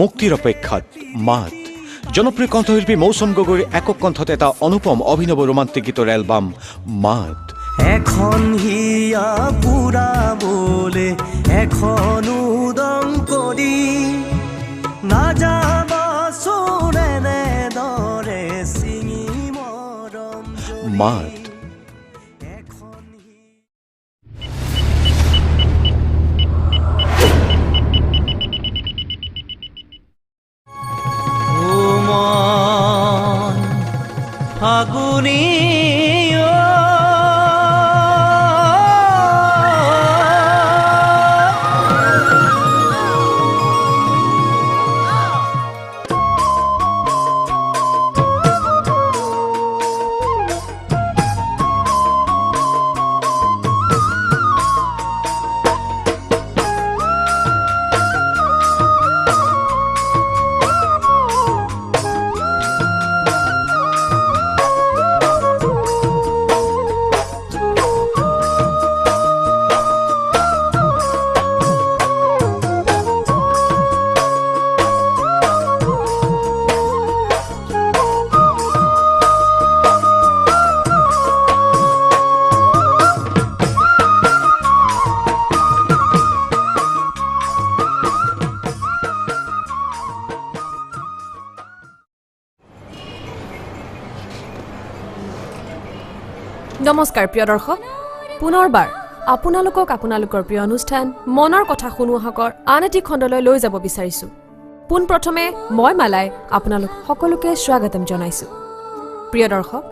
মুক্তিৰ অপেক্ষাত মাত জনপ্ৰিয় কণ্ঠশিল্পী মৌসুম গগৈৰ একক কণ্ঠত এটা অনুপম অভিনৱ ৰোমান্টিক গীতৰ এলবাম মাত। এখন হিয়া পুৰাবলে এখন উদং কৰি নাযাবাচোন এনেদৰে চিঙি মৰম মাত। ফাগুনি নমস্কাৰ প্ৰিয় দৰ্শক, পুনৰবাৰ আপোনালোকৰ প্ৰিয় অনুষ্ঠান মনৰ কথা শুনোৱাসকল আন এটি খণ্ডলৈ লৈ যাব বিচাৰিছো। পোনপ্ৰথমে মই মালাই আপোনালোক সকলোকে স্বাগতম জনাইছো। প্ৰিয় দৰ্শক,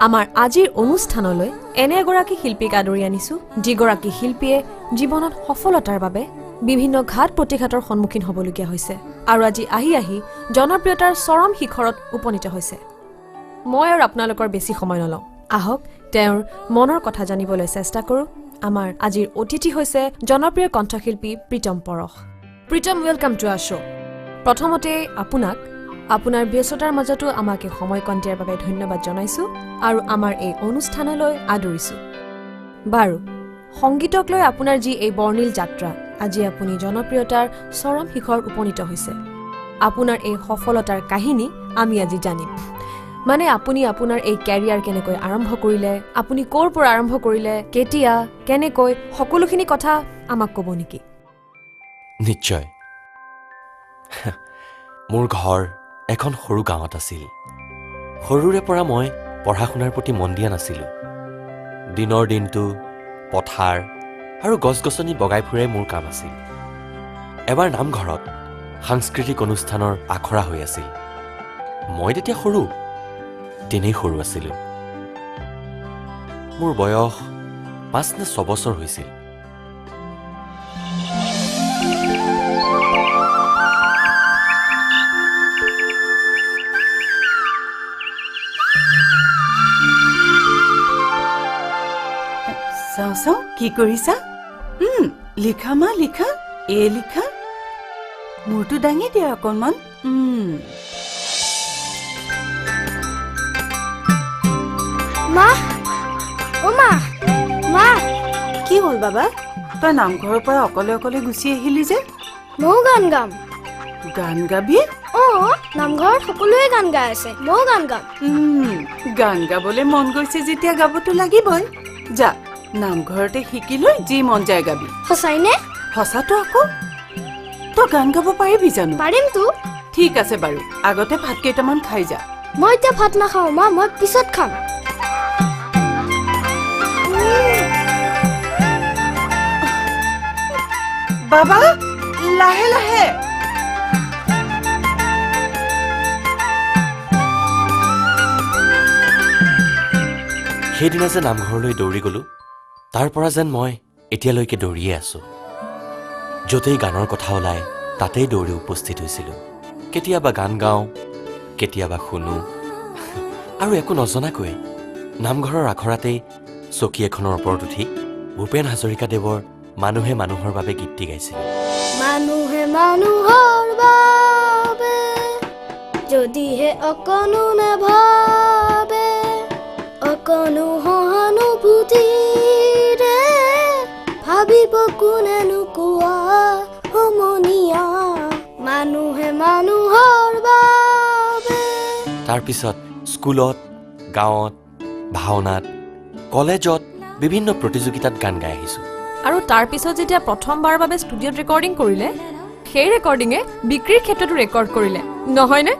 আমাৰ আজিৰ অনুষ্ঠানলৈ এনে এগৰাকী শিল্পীক আদৰি আনিছো যিগৰাকী শিল্পীয়ে জীৱনত সফলতাৰ বাবে বিভিন্ন ঘাত প্ৰতিঘাতৰ সন্মুখীন হ'বলগীয়া হৈছে আৰু আজি আহি জনপ্ৰিয়তাৰ চৰম শিখৰত উপনীত হৈছে। মই আৰু আপোনালোকৰ বেছি সময় নলওঁ, আহক তেওঁৰ মনৰ কথা জানিবলৈ চেষ্টা কৰোঁ। আমাৰ আজিৰ অতিথি হৈছে জনপ্ৰিয় কণ্ঠশিল্পী প্ৰীতম পৰশ। Pritam, welcome to R show'. প্ৰথমতে আপোনাক আপোনাৰ ব্যস্ততাৰ মাজতো আমাক সময় কণ দিয়াৰ বাবে ধন্যবাদ জনাইছোঁ আৰু আমাৰ এই অনুষ্ঠানলৈ আদৰিছোঁ। বাৰু, সংগীতক লৈ আপোনাৰ যি এই বৰ্ণিল যাত্ৰা, আজি আপুনি জনপ্ৰিয়তাৰ চৰম শিখৰত উপনীত হৈছে। আপোনাৰ এই সফলতাৰ কাহিনী আমি আজি জানিম। মানে আপুনি আপোনাৰ এই কেৰিয়াৰ কেনেকৈ আৰম্ভ কৰিলে, আপুনি ক'ৰ পৰা আৰম্ভ কৰিলে, কেতিয়া, কেনেকৈ, সকলোখিনি কথা আমাক ক'ব নেকি? নিশ্চয়। মোৰ ঘৰ এখন সৰু গাঁৱত আছিল। সৰুৰে পৰা মই পঢ়া শুনাৰ প্ৰতি মন দিয়া নাছিলোঁ। দিনৰ দিনটো পথাৰ আৰু গছ গছনি বগাই ফুৰাই মোৰ কাম আছিল। এবাৰ নামঘৰত সাংস্কৃতিক অনুষ্ঠানৰ আখৰা হৈ আছিল। মই তেতিয়া তেনেই সৰু আছিলোঁ। মোৰ বয়স 5 নে 6 বছৰ হৈছিল। চাওঁ কি কৰিছা? লিখা মা, লিখা, লিখা। মূৰটো দাঙি দিয়া অকণমান। মা, অ মা, মা। কি হ'ল বাবা? তই নামঘৰৰ পৰা অকলে অকলে গুচি আহিলি যে? ময়ো গান গাম। গান গাবি? নামঘৰত সকলোৱে গান গাই আছে, ময়ো গান গাম। গান গাবলৈ মন গৈছে যেতিয়া গাবতো লাগিবই। যা, নামঘৰতে শিকি লৈ যি মন যায় গাবি। সঁচাইনে? সঁচাটো আকৌ। তই গান গাব পাৰিবি জানো? পাৰিমতো। ঠিক আছে বাৰু, আগতে ভাত কেইটামান খাই যা। মই এতিয়া ভাত নাখাওঁ মা, মই পিছত খাম। বাবা, লাহে লাহে। সেইদিনা যে নামঘৰলৈ দৌৰি গলো, তাৰ পৰা যেন মই এতিয়ালৈকে দৌৰিয়ে আছো। য'তেই গানৰ কথা ওলায় তাতেই দৌৰি উপস্থিত হৈছিলোঁ। কেতিয়াবা গান গাওঁ, কেতিয়াবা শুনো, আৰু একো নজনাকৈ নামঘৰৰ আখৰাতেই চকী এখনৰ ওপৰত উঠি ভূপেন হাজৰিকাদেৱৰ মানুহে মানুহৰ বাবে গীতটি গাইছিল। মানুহে মানুহৰ বাবে যদিহে অকণো নাভাবে, অকণো সহানুভূতিৰে ভাবি কোনেনো কোৱা সমনীয়া মানুহে মানুহৰ বাবে তাৰপিছত স্কুলত গাঁৱত ভাওনাত কলেজত বিভিন্ন প্ৰতিযোগিতাত গান গাই আহিছোঁ আৰু তাৰ পিছত যেতিয়া প্ৰথমবাৰৰ বাবে ষ্টুডিঅ'ত ৰেকৰ্ডিং কৰিলে সেই ৰেকৰ্ডিঙে বিক্ৰীৰ ক্ষেত্ৰতো ৰেকৰ্ড কৰিলে নহয়নে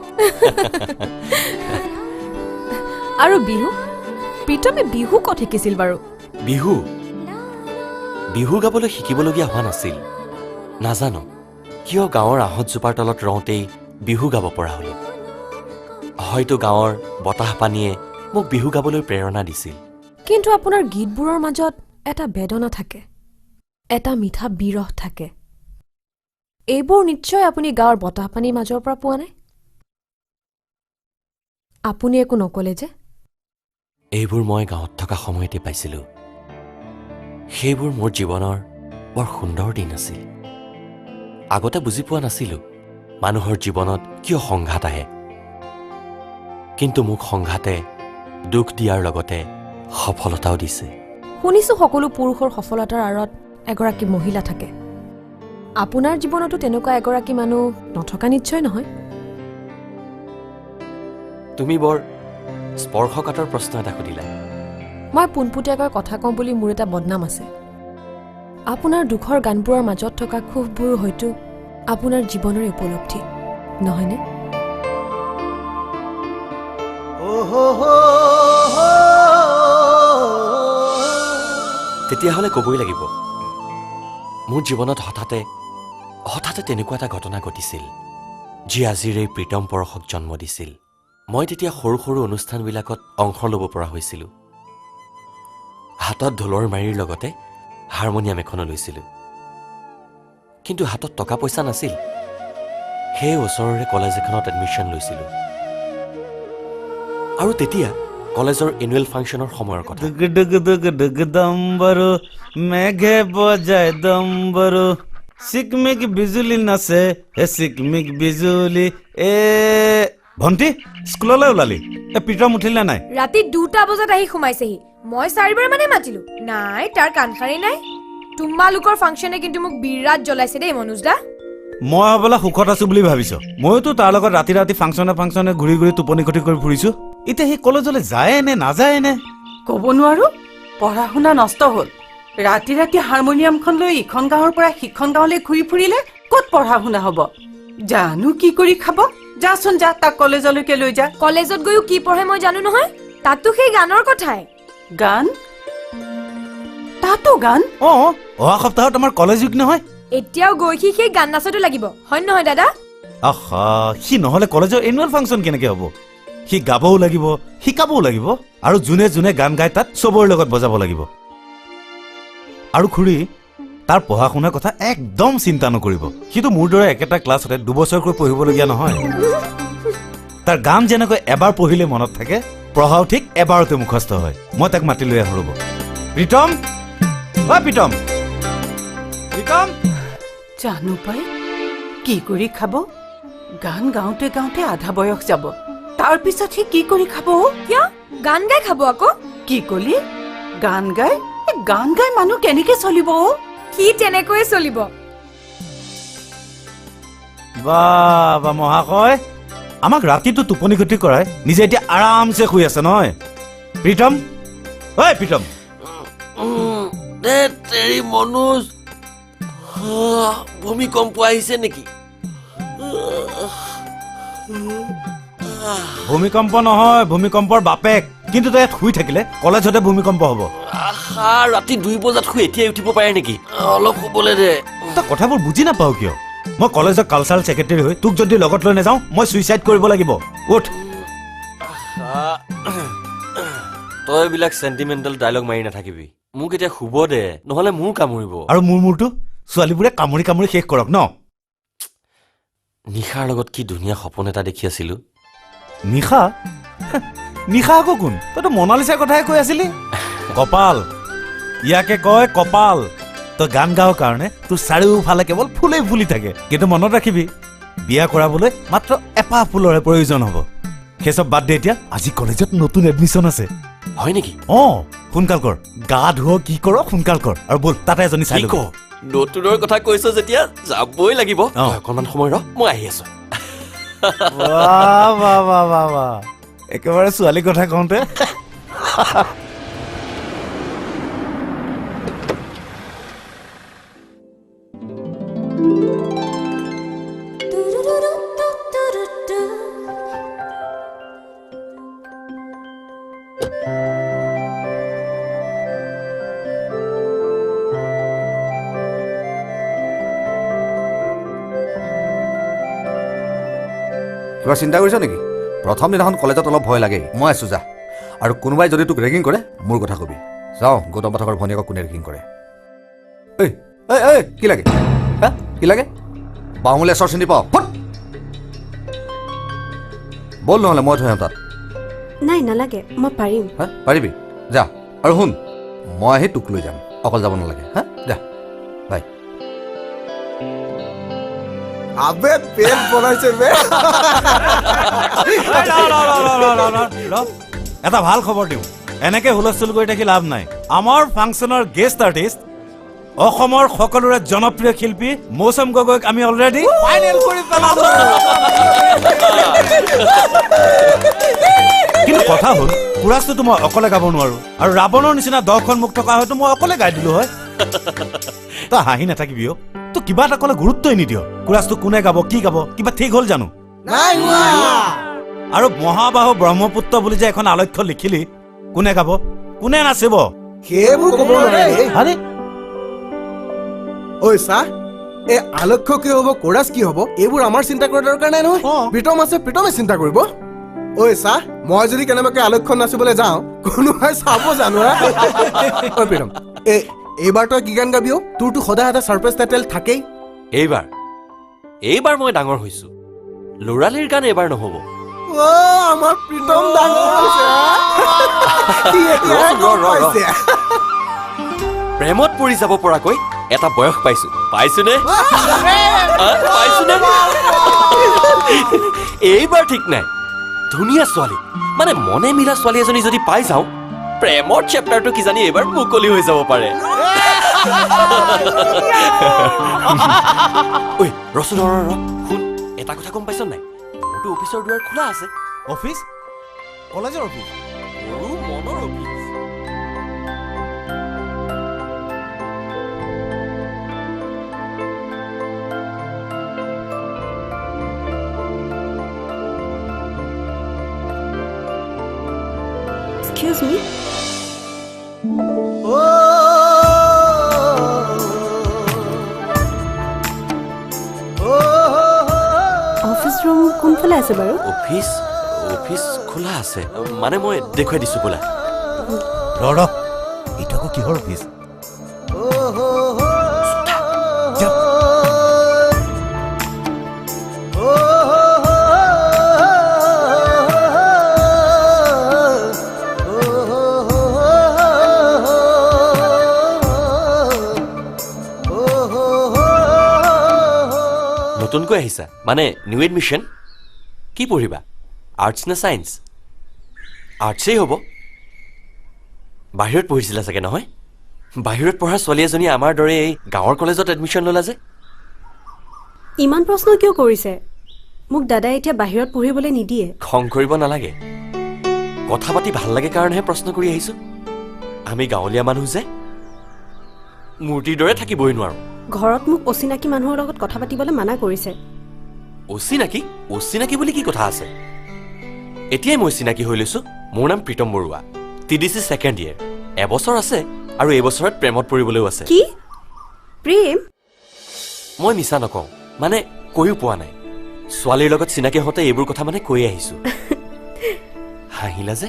আৰু বিহু প্ৰীতমে বিহু ক'ত শিকিছিল বাৰু বিহু বিহু গাবলৈ শিকিবলগীয়া হোৱা নাছিল নাজানো কিয় গাঁৱৰ আহঁতজোপাৰ তলত ৰওঁতেই বিহু গাব পৰা হ'লো হয়তো গাঁৱৰ বতাহ পানীয়ে মোক বিহু গাবলৈ প্ৰেৰণা দিছিল কিন্তু আপোনাৰ গীতবোৰৰ মাজত এটা বেদনা থাকে এটা মিঠা বিৰহ থাকে এইবোৰ নিশ্চয় আপুনি গাঁৱৰ বতাহ পানীৰ মাজৰ পৰা পোৱা নাই আপুনি একো নকলে যে এইবোৰ মই গাঁৱত থকা সময়তে পাইছিলোঁ সেইবোৰ মোৰ জীৱনৰ বৰ সুন্দৰ দিন আছিল আগতে বুজি পোৱা নাছিলোঁ মানুহৰ জীৱনত কিয় সংঘাত আহে কিন্তু মোক সংঘাতে দুখ দিয়াৰ লগতে সফলতাও দিছে শুনিছো সকলো পুৰুষৰ সফলতাৰ আঁৰত এগৰাকী মহিলা থাকে আপোনাৰ জীৱনতো তেনেকুৱা এগৰাকী মানুহ নথকা নিশ্চয় নহয় তুমি বৰ স্পৰ্শকাতৰ প্ৰশ্ন এটা সুধিলা মই পোনপটীয়াকৈ কথা কওঁ বুলি মোৰ এটা বদনাম আছে আপোনাৰ দুখৰ গানবোৰৰ মাজত থকা ক্ষোভবোৰ হয়তো আপোনাৰ জীৱনৰে উপলব্ধি নহয়নে তেতিয়াহ'লে ক'বই লাগিব মোৰ জীৱনত হঠাতে তেনেকুৱা এটা ঘটনা ঘটিছিল যি আজিৰ এই প্ৰীতম পৰশক জন্ম দিছিল মই তেতিয়া সৰু সৰু অনুষ্ঠানবিলাকত অংশ ল'ব পৰা হৈছিলোঁ হাতত ঢোলৰ মাৰিৰ লগতে হাৰমনিয়াম এখনো লৈছিলোঁ কিন্তু হাতত টকা পইচা নাছিল সেই ওচৰৰে কলেজ এখনত এডমিশ্যন লৈছিলোঁ আৰু তেতিয়া কলেজৰ এনুৱেল ফাংচনৰ সময়ৰ কথা দুগ দুগ দুগ দুগ দম্বৰু মেঘে বজায় দম্বৰু চিকমিক বিজুলী নাচে হে চিকমিক বিজুলী এ ভণ্টি স্কুললৈ ওলালি প্ৰীতম উঠিলে নাই ৰাতি 2টা বজাত আহি সোমাইছেহি মই 4বাৰ মানে মাতিলো নাই তাৰ কাণখাৰি নাই তোমালোকৰ ফাংচনে কিন্তু মোক বিৰাট জ্বলাইছে দেই মনোজ দা মই হবলা সুখত আছো বুলি ভাবিছ মইতো তাৰ লগত ৰাতি ৰাতি ফাংচনে ঘূৰি ঘূৰি টোপনি ক্ষতি কৰি ফুৰিছো এতিয়া সি কলেজলৈ যায় নে নাযায় নে ক'ব নোৱাৰো পঢ়া শুনা নষ্ট হ'ল ৰাতি ৰাতি হাৰমনিয়ামখন লৈ ইখন গাঁৱৰ পৰা সিখন গাঁৱলৈ ঘূৰি ফুৰিলে ক'ত পঢ়া শুনা হ'ব জানো কি কৰি খাব যাচোন যা তাক কলেজলৈকে লৈ যা কলেজত গৈও কি পঢ়ে মই জানো নহয় তাতো সেই গানৰ কথাই গান তাতো গান অহা সপ্তাহত আমাৰ কলেজ উইক নহয় এতিয়াও গৈ সেই গান নাচতো লাগিব হয় নহয় দাদা আহা সি নহলে কলেজৰ এনুৱেল ফাংচন কেনেকে হ'ব সি গাবও লাগিব শিকাবও লাগিব আৰু যোনে যোনে গান গায় তাত চবৰে লগত বজাব লাগিব আৰু খুৰী তাৰ পঢ়া শুনাৰ কথা একদম চিন্তা নকৰিব সিটো মোৰ দৰে একেটা ক্লাছতে 2 বছৰকৈ পঢ়িবলগীয়া নহয় তাৰ গান যেনেকৈ এবাৰ পঢ়িলে মনত থাকে পঢ়াও ঠিক এবাৰতে মুখস্থ হয় মই তাক মাতি লৈ আহো ৰ'ব প্ৰীতম প্ৰীতম প্ৰীতম জানো পাই কি কৰি খাব গান গাওঁতে গাওঁতে আধা বয়স যাব তাৰ পিছত সি কি কৰি খাব কিয় গান গাই খাব আকৌ কি কলি গান গাই মানুহ কেনেকে চলিব সি তেনেকৈয়ে চলিব বা মহাশয় আমাক ৰাতিটো টোপনি ক্ষতি কৰাই নিজে এতিয়া আৰামছে শুই আছে নহয় প্ৰীতম প্ৰীতম তেৰি মনোজ ভূমিকম্প আহিছে নেকি ভূমিকম্প নহয় ভূমিকম্পৰ বাপেক কিন্তু তই ইয়াত শুই থাকিলে কলেজতে ভূমিকম্প হ'ব ৰাতি 2 বজাত শুই এতিয়াই উঠিব পাৰে নেকি অলপ শুবলৈ দে তই কথাবোৰ বুজি নাপাও কিয় মই কলেজৰ কালচাৰেল ছেক্ৰেটাৰী হৈ তোক যদি লগত লৈ নাযাওঁ মই ছুইচাইড কৰিব লাগিব উঠ তই এইবিলাক চেণ্টিমেণ্টেল ডাইলগ মাৰি নাথাকিবি মোক এতিয়া শুব দে নহলে মোৰ কামুৰিব আৰু মূৰটো ছোৱালীবোৰে কামুৰি কামুৰি শেষ কৰক ন নিশাৰ লগত কি ধুনীয়া সপোন এটা দেখি আছিলো নিশা নিশা আকৌ কোন তইতো মনালিছাৰ কথাই কৈ আছিলি কপাল ইয়াকে কয় কপাল তই গান গাৱ কাৰণে তোৰ চাৰিওফালে কেৱল ফুলেই ফুলি থাকে কিন্তু মনত ৰাখিবি বিয়া কৰাবলৈ মাত্ৰ এপাহ ফুলৰে প্ৰয়োজন হ'ব সেইচব বাদ দে এতিয়া আজি কলেজত নতুন এডমিশ্যন আছে হয় নেকি সোনকাল কৰ গা ধুৱ কি কৰ সোনকাল কৰ আৰু বল তাতে এজনী চাই লওঁ নতুনৰ কথা কৈছ যেতিয়া যাবই লাগিব অকণমান সময় ৰ মই আহি আছো বাহ বাহ বাহ বাহ বাহ একেবাৰে ছোৱালীৰ কথা কওঁতে কিবা চিন্তা কৰিছ নেকি প্ৰথম দিনাখন কলেজত অলপ ভয় লাগে মই আছো যা আৰু কোনোবাই যদি তোক ৰেগিং কৰে মোৰ কথা কবি যাওঁ গৌতম পাঠকৰ ভনীয়েকক কোনে ৰেগিং কৰে ঐ ঐ ঐ কি লাগে হা কি লাগে বাহুলে চৰ চিনি পাওঁ বল নহ'লে মই থৈ আহিম তাত নাই নালাগে মই পাৰিম হা পাৰিবি যা আৰু শুন মই আহি তোক লৈ যাম অকল যাব নালাগে হা যা বাই আবে পেট বনাইছে বে এটা ভাল খবৰ দিওঁ এনেকে হুলস্থুল কৰি থাকি লাভ নাই আমাৰ ফাংচনৰ গেষ্ট আৰ্টিষ্ট অসমৰ সকলোৰে জনপ্ৰিয় শিল্পী মৌচম গগৈক আমি অলৰেডি ফাইনেল কৰি পেলালো কিন্তু কথা হ'ল কোৰাছটো মই অকলে গাব নোৱাৰো আৰু ৰাৱণৰ নিচিনা 10খন মুখ থকা হয়তো মই অকলে গাই দিলো হয় তই হাঁহি নাথাকিবি অ' তো কিবা এটা ক'লে গুৰুত্বই নিদিয় কোৰাছটো কোনে গাব কি গাব কিবা ঠিক হ'ল জানো আৰু মহাবাহু ব্ৰহ্মপুত্ৰ বুলি যে এখন আলক্ষ্য লিখিলি কোনে গাব কোনে নাচিব সেইবোৰ ক'ব নোৱাৰে আৰে ঐ চা এই আলক্ষ্য কি হ'ব কোৰাছ কি হ'ব এইবোৰ আমাৰ চিন্তা কৰাৰ দৰকাৰ নাই নহয় প্ৰীতম আছে প্ৰীতমে চিন্তা কৰিব ঐ চা মই যদি কেনেবাকৈ আলক্ষ্য নাচিবলৈ যাওঁ কোনোবাই চাব জানো ঐ প্ৰীতম এইবাৰ তই কি গান গাবি তোৰতো সদায় এটা ছাৰপ্ৰাইজ টাইটেল থাকেই এইবাৰ মই ডাঙৰ হৈছো ল'ৰালিৰ গান এইবাৰ নহ'ব আমাৰ প্ৰীতম ডাঙৰ হৈছে প্ৰেমত পৰি যাব পৰাকৈ এটা বয়স পাইছোনে এইবাৰ ঠিক নাই ধুনীয়া ছোৱালী মানে মনে মিলা ছোৱালী এজনী যদি পাই যাওঁ প্ৰেমৰ চেপ্টাৰটো কিজানি এইবাৰ মুকলি হৈ যাব পাৰে ঐ ৰচোন শুন এটা কথা গম পাইছ নাই মোৰতো অফিচৰ দুৱাৰ খোলা আছে অফিচ কলেজৰ অফিচ মোৰো মনৰ office Excuse me? Office room কোনফালে আছে বাৰু অফিচ খোলা আছে মানে মই দেখুৱাই দিছো বোলা ৰ এইটো আকৌ কিহৰ অফিচ নতুনকৈ আহিছা মানে নিউ এডমিশ্যন কি পঢ়িবা আৰ্টছ নে ছায়েন্স আৰ্টছেই হ'ব বাহিৰত পঢ়িছিলা চাগে নহয় বাহিৰত পঢ়া ছোৱালী এজনী আমাৰ দৰে এই গাঁৱৰ কলেজত এডমিশ্যন ল'লা যে ইমান প্ৰশ্ন কিয় কৰিছে মোক দাদাই এতিয়া বাহিৰত পঢ়িবলৈ নিদিয়ে খং কৰিব নালাগে কথা পাতি ভাল লাগে কাৰণেহে প্ৰশ্ন কৰি আহিছো আমি গাঁৱলীয়া মানুহ যে মূৰ্তিৰ দৰে থাকিবই নোৱাৰো ঘৰত মোক অচিনাকি মানুহৰ লগত কথা পাতিবলৈ মানা কৰিছে অচিনাকি বুলি কি কথা আছে এতিয়াই মই চিনাকি হৈ লৈছো মোৰ নাম Pritam Baruah TDC second year এবছৰ আছে আৰু এই বছৰত প্ৰেমত পৰিবলৈও আছে কি প্ৰেম মই মিছা নকওঁ মানে কৈও পোৱা নাই ছোৱালীৰ লগত চিনাকি হওঁতে এইবোৰ কথা মানে কৈ আহিছো হাঁহিলা যে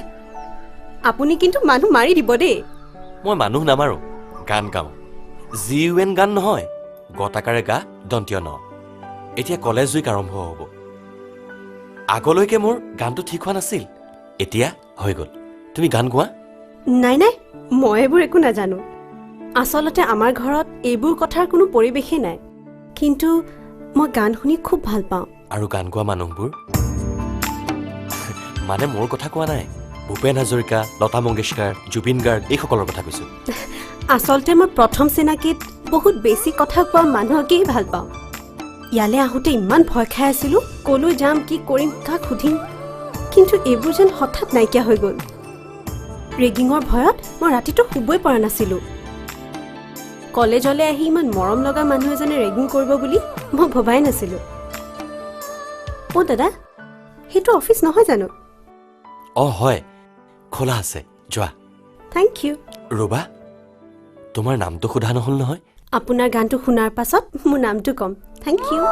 আপুনি কিন্তু মানুহ মাৰি দিব দেই মই মানুহ নামাৰো গান গাওঁ GUN গান নহয় গতাকাৰে গা দন্তীয় ন এতিয়া কলেজ উইক আৰম্ভ হ'ব আগলৈকে মোৰ গানটো ঠিক হোৱা নাছিল এতিয়া হৈ গ'ল তুমি গান গোৱা নাই মই এইবোৰ একো নাজানো আচলতে আমাৰ ঘৰত এইবোৰ কথাৰ কোনো পৰিৱেশেই নাই কিন্তু মই গান শুনি খুব ভাল পাওঁ আৰু গান গোৱা মানুহবোৰ মানে মোৰ কথা কোৱা নাই ভূপেন হাজৰিকা লতা মংগেশকাৰ জুবিন গাৰ্গ এইসকলৰ কথা কৈছো আচলতে মই প্ৰথম চিনাকিত বহুত বেছি কথা কোৱা মানুহকেই ভাল পাওঁ ইয়ালৈ আহোঁতে ইমান ভয় খাই আছিলোঁ কলৈ যাম কি কৰিম কাক সুধিম কিন্তু এইবোৰ যেন হঠাৎ নাইকিয়া হৈ গ'ল ৰেগিঙৰ ভয়ত মই ৰাতিটো শুবই পৰা নাছিলোঁ কলেজলৈ আহি ইমান মৰম লগা মানুহ এজনে ৰেগিং কৰিব বুলি মই ভবাই নাছিলোঁ অ' দাদা সেইটো অফিচ নহয় জানো অঁ হয় খোলা আছে যোৱা থেংক ইউ ৰবা তোমাৰ নামটো সোধা নহ'ল নহয় আপোনাৰ গানটো শুনাৰ পাছত মোৰ নামটো ক'ম থেংক ইউ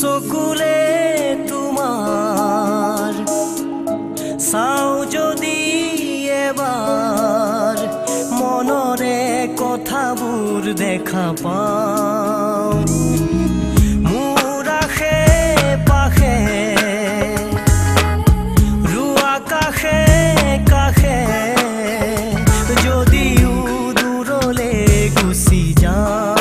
দুচকুলে তোমাৰ চাও যদি এবাৰ মনৰে কথাবোৰ দেখা পাওঁ মোৰ আশে পাশে ৰুৱা কাষে কাষে যদিও দূৰলে গুচি যাওঁ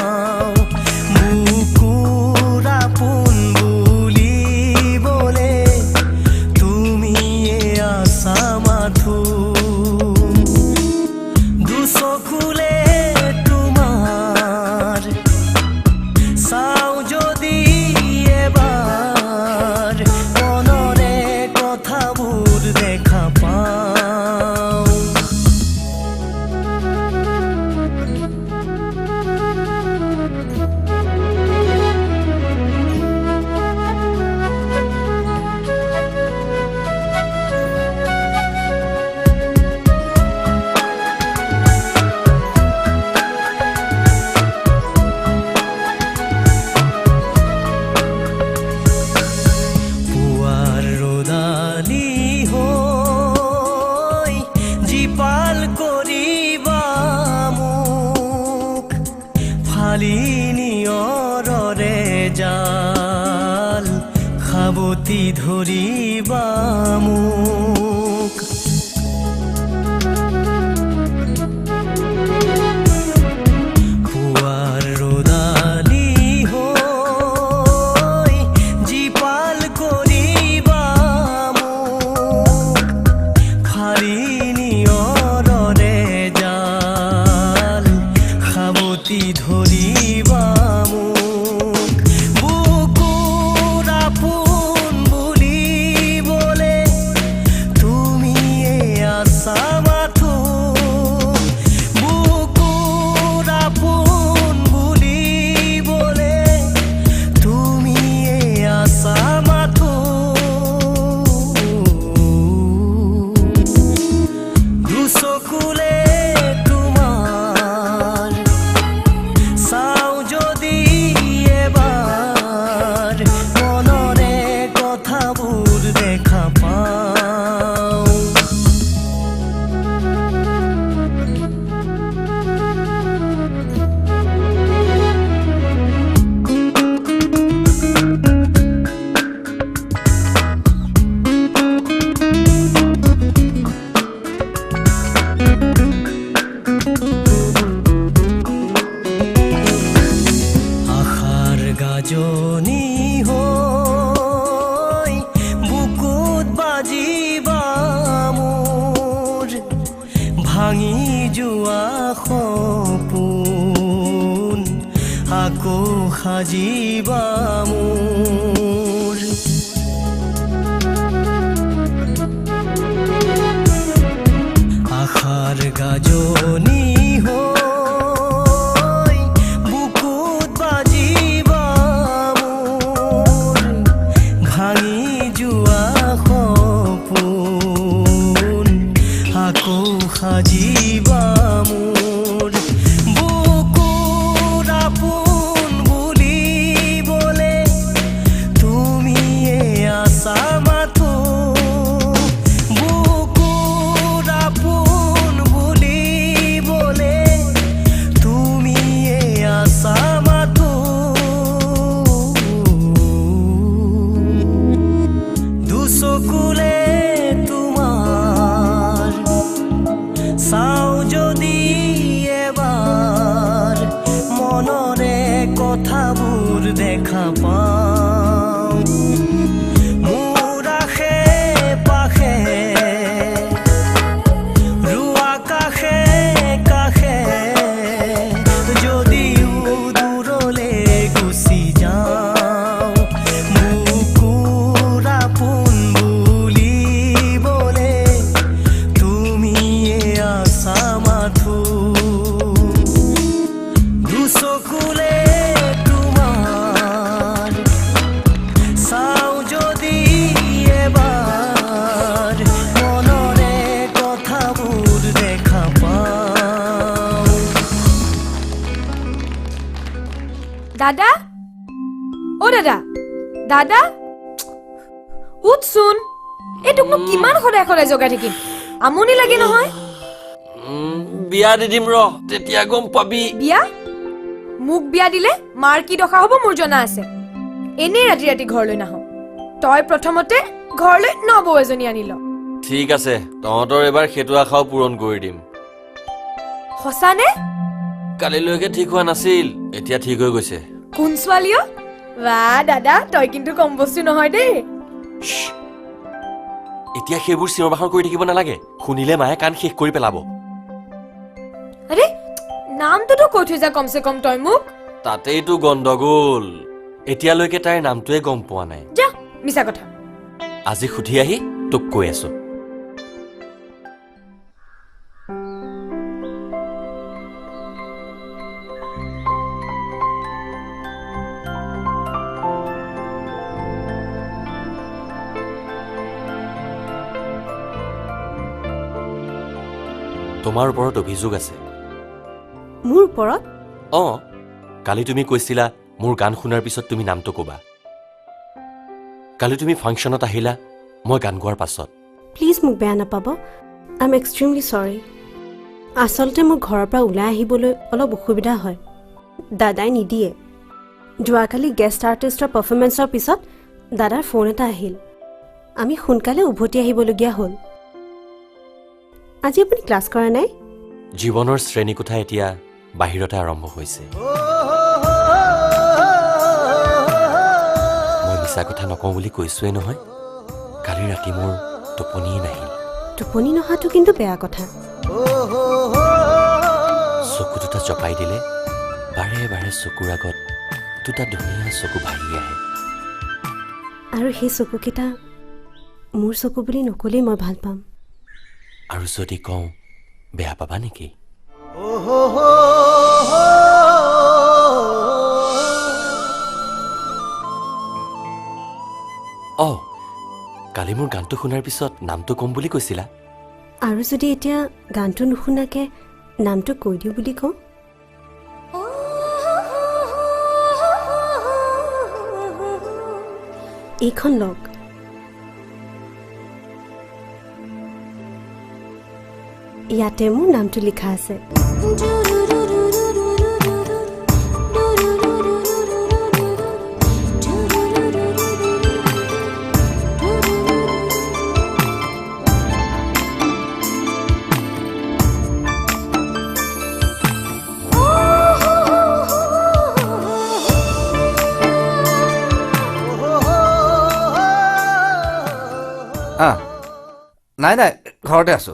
ধৰিবা মোক পুৱাৰ ৰদালি হৈ জীপাল কৰিবা মোক খালি নিয়ৰৰে জাল সাৱতি ধৰিবা সাজিবা মোৰ আশাৰ গাজনি হৈ বুকুত বাজিবা মোৰ ভাঙি যোৱা সপোন আকৌ সাজিবা মোৰ বুকুৰ আপোন কথাবোৰ দেখা পাওঁ মোৰ আশে পাশে ৰুৱা কাষে কাষে যদিও দূৰলে গুচি যাওঁ বুকুৰ আপোন বুলিবলে তুমিয়ে আছা মাথো দুচকুলে তোমাৰ চাওঁ যদি এবাৰ মনৰে কথাবোৰ দেখা পাওঁ দাদা অ দাদা দাদা উঠচোন এই তোক মোক কিমান সদায় সদায় জগাই থাকিম আমনি লাগে নহয় বিয়া দি দিম ৰ তেতিয়া গম পাবি বিয়া মোক বিয়া দিলে মাৰ কি দশা হ'ব মোৰ জনা আছে এনেই ৰাতি ৰাতি ঘৰলৈ নাহ তই প্ৰথমতে ঘৰলৈ নবৌ এজনী আনি ল ঠিক আছে তহঁতৰ এবাৰ সেইটো আশাও পূৰণ কৰি দিম সঁচানে কালিলৈকে ঠিক হোৱা নাছিল এতিয়া ঠিক হৈ গৈছে কোন ছোৱালীও বাহ দাদা তই কিন্তু কম বস্তু নহয় দেই এতিয়া সেইবোৰ চিঞৰ বাখৰ কৰি থাকিব নালাগে শুনিলে মায়ে কাণ শেষ কৰি পেলাব আৰে নামটোতো কৈ থৈ যা কমচে কম তই মোক তাতেইতো গণ্ডগোল এতিয়ালৈকে তাইৰ নামটোৱে গম পোৱা নাই যা মিছা কথা আজি সুধি আহি তোক কৈ আছো তোমাৰ ওপৰত অভিযোগ আছে মোৰ ওপৰত কালি তুমি কৈছিলা মোৰ গান শুনাৰ পিছত তুমি নামটো ক'বা কালি তুমি ফাংচনত আহিলা মই গান গোৱাৰ পাছত প্লিজ মোক বেয়া নাপাব আই এম এক্সট্ৰিমলি চৰি আচলতে মোৰ ঘৰৰ পৰা ওলাই আহিবলৈ অলপ অসুবিধা হয় দাদাই নিদিয়ে যোৱাকালি গেষ্ট আৰ্টিষ্টৰ পাৰফৰ্মেন্সৰ পিছত দাদাৰ ফোন এটা আহিল আমি সোনকালে উভতি আহিবলগীয়া হ'ল আজি আপুনি ক্লাছ কৰা নাই জীৱনৰ শ্ৰেণীকোঠা এতিয়া বাহিৰতে আৰম্ভ হৈছে মই মিছা কথা নকওঁ বুলি কৈছোৱে নহয় কালি ৰাতি মোৰ টোপনিয়ে নাহিল টোপনি নহাটো কিন্তু বেয়া কথা চকু দুটা জপাই দিলে বাৰে বাৰে চকুৰ আগত দুটা ধুনীয়া চকু ভাহি আহে আৰু সেই চকুকেইটা মোৰ চকু বুলি নকলেই মই ভাল পাম আৰু যদি কওঁ বেয়া পাবা নেকি কালি মোৰ গানটো শুনাৰ পিছত নামটো কম বুলি কৈছিলা আৰু যদি এতিয়া গানটো নুশুনাকে নামটো কৈ দিওঁ বুলি কওঁ এইখন লগ ইয়াতে মোৰ নামটো লিখা আছে নাই নাই ঘৰতে আছো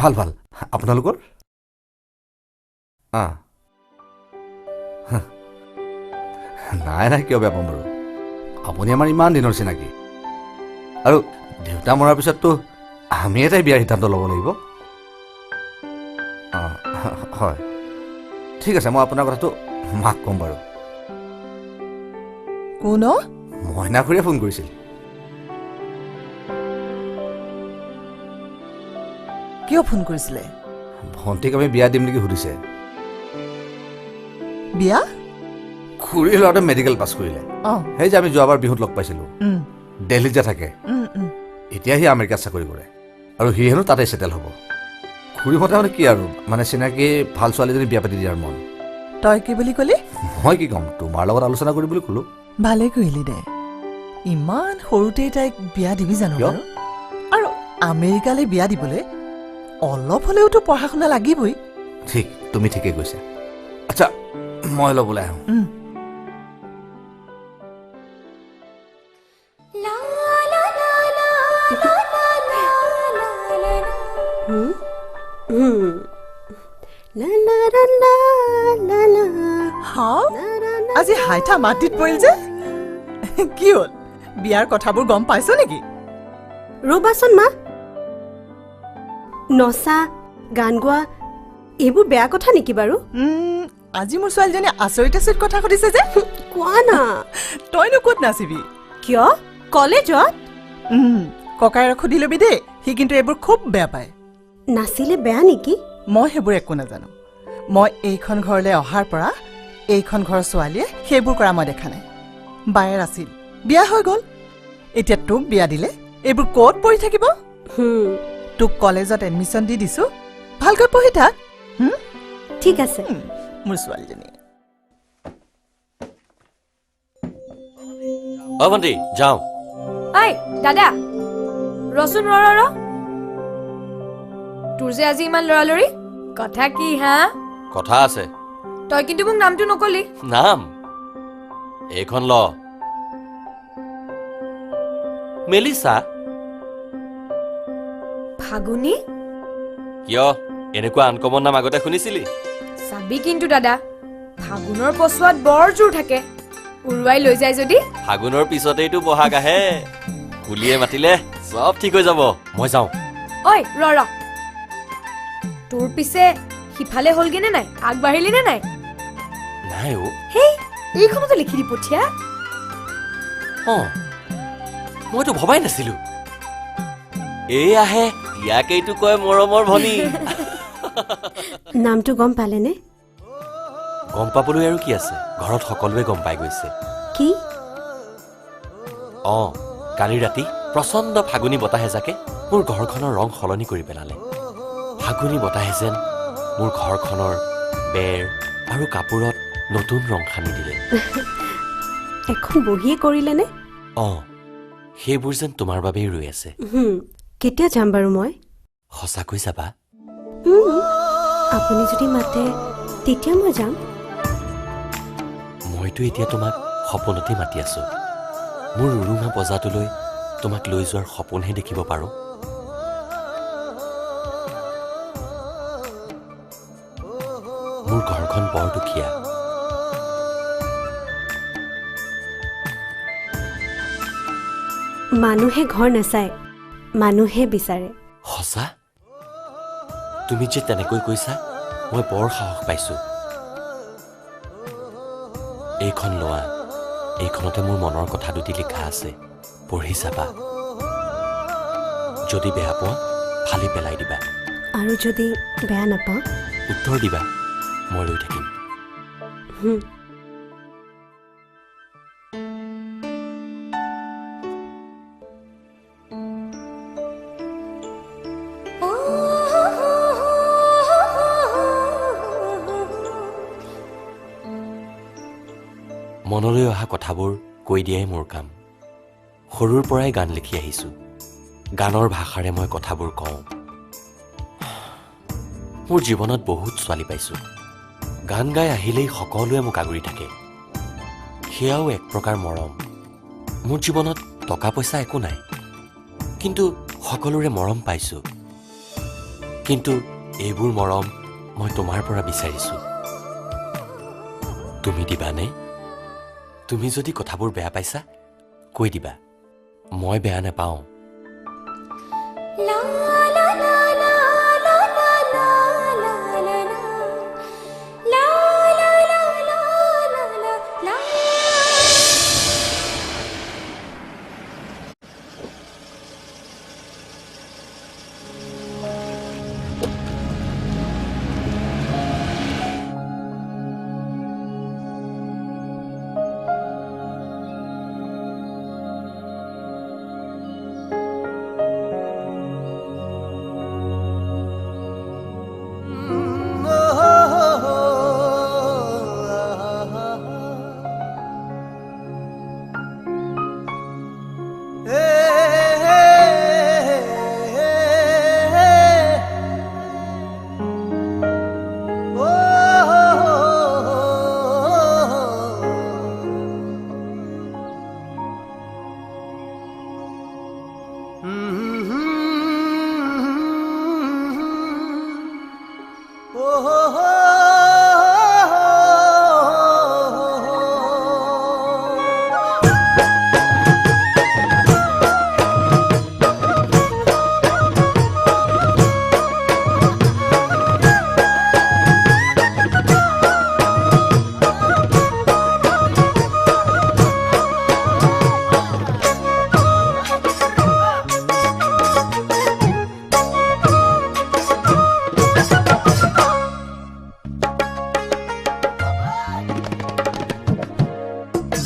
ভাল ভাল আপোনালোকৰ নাই নাই কিয় বেয়া পাম বাৰু আপুনি আমাৰ ইমান দিনৰ চিনাকি আৰু দেউতা মৰাৰ পিছততো আমি এটাই বিয়াৰ সিদ্ধান্ত ল'ব লাগিব হয় ঠিক আছে মই আপোনাৰ কথাটো মাক ক'ম বাৰু কোন মইনা খুৰীয়ে ফোন কৰিছিল কিয় ফোন কৰিছিলে ভণ্টিক আমি বিয়া দিম নেকি সুধিছে বিয়া খুৰীৰ ল'ৰাটোৱে মেডিকেল পাছ কৰিলে সেই যে আমি যোৱাবাৰ বিহুত লগ পাইছিলো দিল্লীত যে থাকে এতিয়া সি আমেৰিকাত চাকৰি কৰে আৰু সি হেনো তাতে ছেটেল হ'ব খুৰী মতে মানে কি আৰু মানে চিনাকি ভাল ছোৱালীজনী বিয়া পাতি দিয়াৰ মন তই কি বুলি ক'লি মই কি ক'ম তোমাৰ লগত আলোচনা কৰি বুলি ক'লো ভালে কৰিলি দে ইমান সৰুতে তাইক বিয়া দিবি জানো আৰু আমেৰিকালৈ বিয়া দিবলৈ অলপ হ'লেওতো পঢ়া শুনা লাগিবই ঠিক তুমি ঠিকেই কৈছা আচ্ছা মই ল'বলৈ আহোঁ আজি হাইঠা মাটিত পৰিল যে কি হ'ল বিয়াৰ কথাবোৰ গম পাইছ নেকি ৰ'বাচোন মা নচা গান গোৱা এইবোৰ বেয়া কথা নেকি বাৰু আজি মোৰ ছোৱালীজনী আচৰিত আচৰিত কথা সুধিছে যে কোৱা না তইনো ক'ত নাচিবি কিয় কলেজত ককাই সুধি ল'বি দেই সি কিন্তু এইবোৰ খুব বেয়া পায় নাচিলে বেয়া নেকি মই সেইবোৰ একো নাজানো মই এইখন ঘৰলৈ অহাৰ পৰা এইখন ঘৰৰ ছোৱালীয়ে সেইবোৰ কৰা মই দেখা নাই বায়েৰ আছিল বিয়া হৈ গ'ল এতিয়া তোক বিয়া দিলে এইবোৰ ক'ত পঢ়ি থাকিব তোক কলেজত এডমিশ্যন দি দিছো ভালকৈ পঢ়ি থাক ঠিক আছে মোৰ ছোৱালীজনী অ ভণ্টি যাওঁ ঐ দাদা ৰচোন ৰ তোৰ যে আজি ইমান লৰালৰি কথা কি হা কথা আছে তই কিন্তু মোক নামটো নকলি নাম এইখন ল মেলিছা ফাগুনী কিয় এনেকুৱা আনকমন নাম আগতে শুনিছিলি চাবি কিন্তু দাদা ফাগুনৰ পচোৱাত বৰ জোৰ থাকে উৰুৱাই লৈ যায় যদি ফাগুনৰ পিছতেইতো বহাগ আহে কুলিয়ে মাতিলে চব ঠিক হৈ যাব মই যাওঁ ঐ ৰ তোৰ পিছে সিফালে হ'লগে নে নাই আগবাঢ়িলি নে নাই নাই অ হেই এইখনতে লিখি দি পঠিয়া মইতো ভবাই নাছিলো এই আহে ইয়াকেইটো কয় মৰমৰ ভনী নামটো গম পালেনে গম পাবলৈ আৰু কি আছে ঘৰত সকলোৱে গম পাই গৈছে কি কালি ৰাতি প্ৰচণ্ড ফাগুনী বতাহ এজাকে মোৰ ঘৰখনৰ ৰং সলনি কৰি পেলালে ফাগুনী বতাহে যেন মোৰ ঘৰখনৰ বেৰ আৰু কাপোৰত নতুন ৰং সানি দিলে এখন বহিয়ে কৰিলেনে সেইবোৰ যেন তোমাৰ বাবেই ৰৈ আছে কেতিয়া যাম বাৰু মই সঁচাকৈ যাবা আপুনি যদি মাতে তেতিয়া মই যাম মইতো এতিয়া তোমাক সপোনতে মাতি আছো মোৰ উৰুঙা বজাটোলৈ তোমাক লৈ যোৱাৰ সপোনহে দেখিব পাৰো মোৰ ঘৰখন বৰ দুখীয়া মানুহে ঘৰ নাচায় মানুহে বিচাৰে সঁচা তুমি যে তেনেকৈ কৈছা মই বৰ সাহস পাইছো এইখন লোৱা এইখনতে মোৰ মনৰ কথা দুটি লিখা আছে পঢ়ি চাবা যদি বেয়া পোৱা ফালি পেলাই দিবা আৰু যদি বেয়া নাপাওঁ উত্তৰ দিবা মই ৰৈ থাকিম মনলৈ অহা কথাবোৰ কৈ দিয়াই মোৰ কাম সৰুৰ পৰাই গান লিখি আহিছো গানৰ ভাষাৰে মই কথাবোৰ কওঁ মোৰ জীৱনত বহুত ছোৱালী পাইছো গান গাই আহিলেই সকলোৱে মোক আগুৰি থাকে সেয়াও এক প্ৰকাৰ মৰম মোৰ জীৱনত টকা পইচা একো নাই কিন্তু সকলোৰে মৰম পাইছো কিন্তু এইবোৰ মৰম মই তোমাৰ পৰা বিচাৰিছো তুমি দিবানে তুমি যদি কথাবোৰ বেয়া পাইছা কৈ দিবা মই বেয়া নাপাওঁ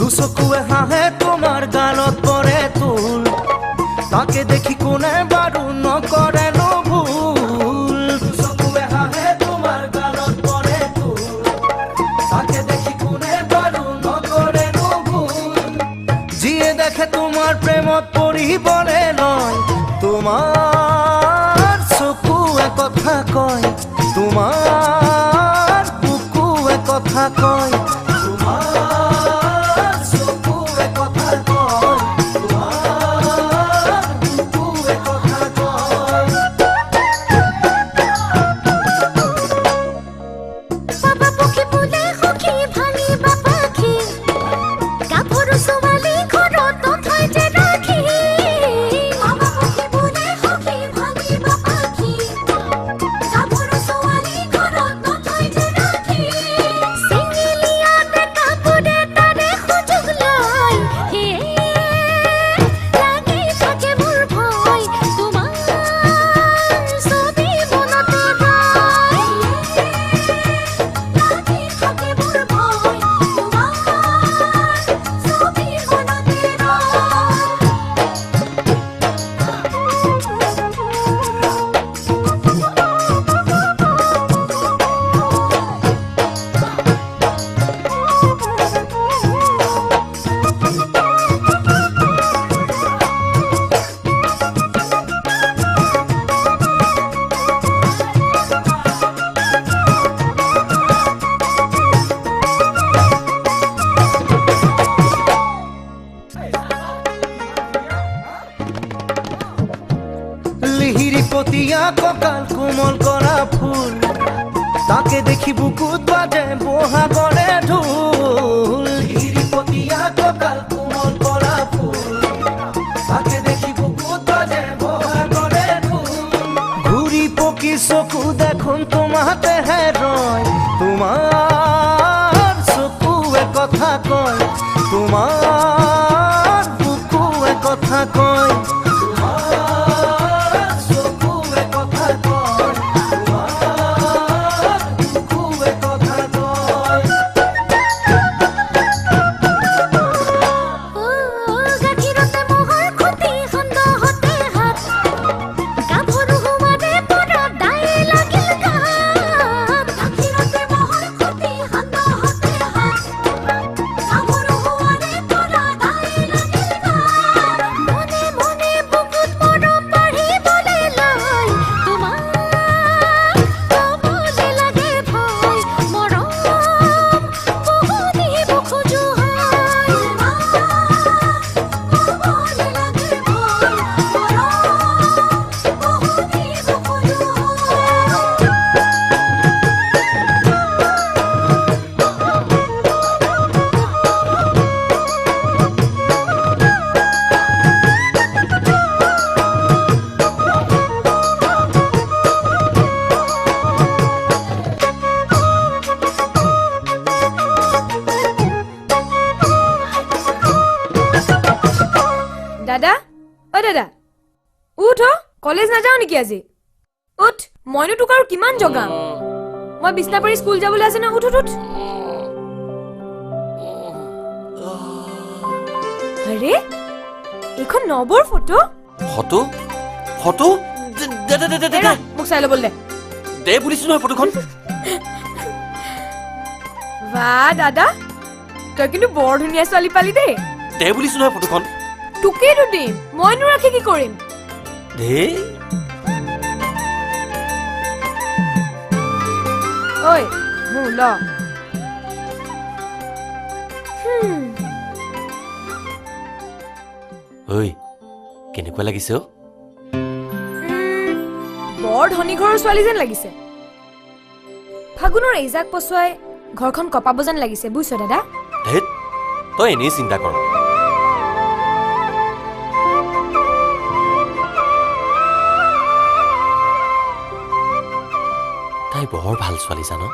দুচকুৱে হাঁহে তোমাৰ গালত পৰে তোল তাকে দেখি কোনে বাৰু নকৰে নো ভুল দুচকুৱে হাঁহে তোমাৰ গালত পৰে তোল তাকে দেখি কোনে বাৰু নকৰে নো ভুল যিয়ে দেখে তোমাৰ প্ৰেমত পৰিবলে লয় তোমাৰ চকুৱে কথা কয় তোমাৰ বুকুৱে কথা কয় পতিয়া কঁকাল কোমল কৰা ফুল তাকে দেখি বুকুত বাজে বহাগৰে ঢোল পতিয়া কঁকাল কোমল কৰা ফুল তাকে দেখি বুকুত বাজে বহাগৰে ঢোল ঘূৰি পকি চকু দেখোন তোমাতেহে ৰয় তোমাৰ চকুৱে কথা কয় তোমাৰ বুকুৱে কথা কয় দাদা ও দাদা উঠ কলেজ নাযাও নেকি আজি উঠ মইনো তোক আৰু কিমান জগাম মই বিছনা পাৰি স্কুল যাবলৈ আছে না উঠ উঠ আৰে এখন নবৰ ফটো ফটো ফটো দে দে দে দে মোক চাই ল'বলৈ দে দে বুলিছো নহয় ফটোখন বাহ দাদা তই কিন্তু বৰ ধুনীয়া ছোৱালী পালি দেই দে বুলিছো নহয় ফটোখন তোকেইতো দিম মইনো ৰাখি কি কৰিম দে ঐ মোৰ ল ঐ কেনেকুৱা লাগিছে বৰ ধনী ঘৰৰ ছোৱালী যেন লাগিছে ফাগুনৰ এইজাক পচুৱাই ঘৰখন কপাব যেন লাগিছে বুজিছ দাদা। ধেত তই এনেই চিন্তা কৰ। তাই বৰ ভাল ছোৱালী জানো।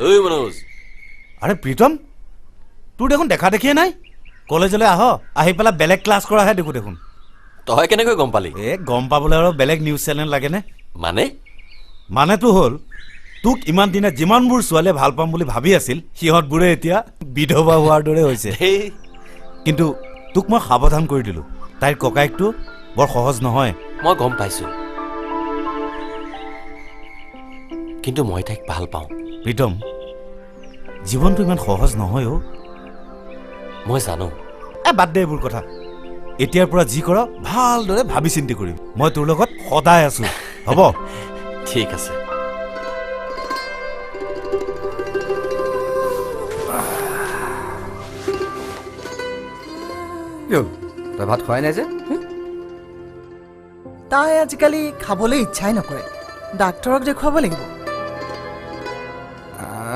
ঐ মনোজ, আৰে প্ৰীতম, তোৰ দেখোন দেখা দেখিয়ে নাই। কলেজলৈ আহ, আহি পেলাই বেলেগ ক্লাছ কৰাহে দেখো দেখোন। তই কেনেকৈ গম পালি? গম পাবলৈ আৰু বেলেগ নিউজ চেনেল লাগেনে? মানেতো হ'ল তোক ইমান দিনে যিমানবোৰ ছোৱালীয়ে ভাল পাম বুলি ভাবি আছিল সিহঁতবোৰে এতিয়া বিধৱা হোৱাৰ দৰে হৈছে। কিন্তু তোক মই সাৱধান কৰি দিলোঁ, তাইৰ ককায়েকটো বৰ সহজ নহয়। মই গম পাইছোঁ, কিন্তু মই তাইক ভাল পাওঁ। প্ৰীতম, জীৱনটো ইমান সহজ নহয় অ'। মই জানো। বাদ দে এইবোৰ কথা। এতিয়াৰ পৰা যি কৰ ভালদৰে ভাবি চিন্তি কৰিম। মই তোৰ লগত সদায় আছো, হ'ব? ঠিক আছে। তই ভাত খোৱাই নাই যে? তাই আজিকালি খাবলৈ ইচ্ছাই নকৰে, ডাক্তৰক দেখুৱাব লাগিব।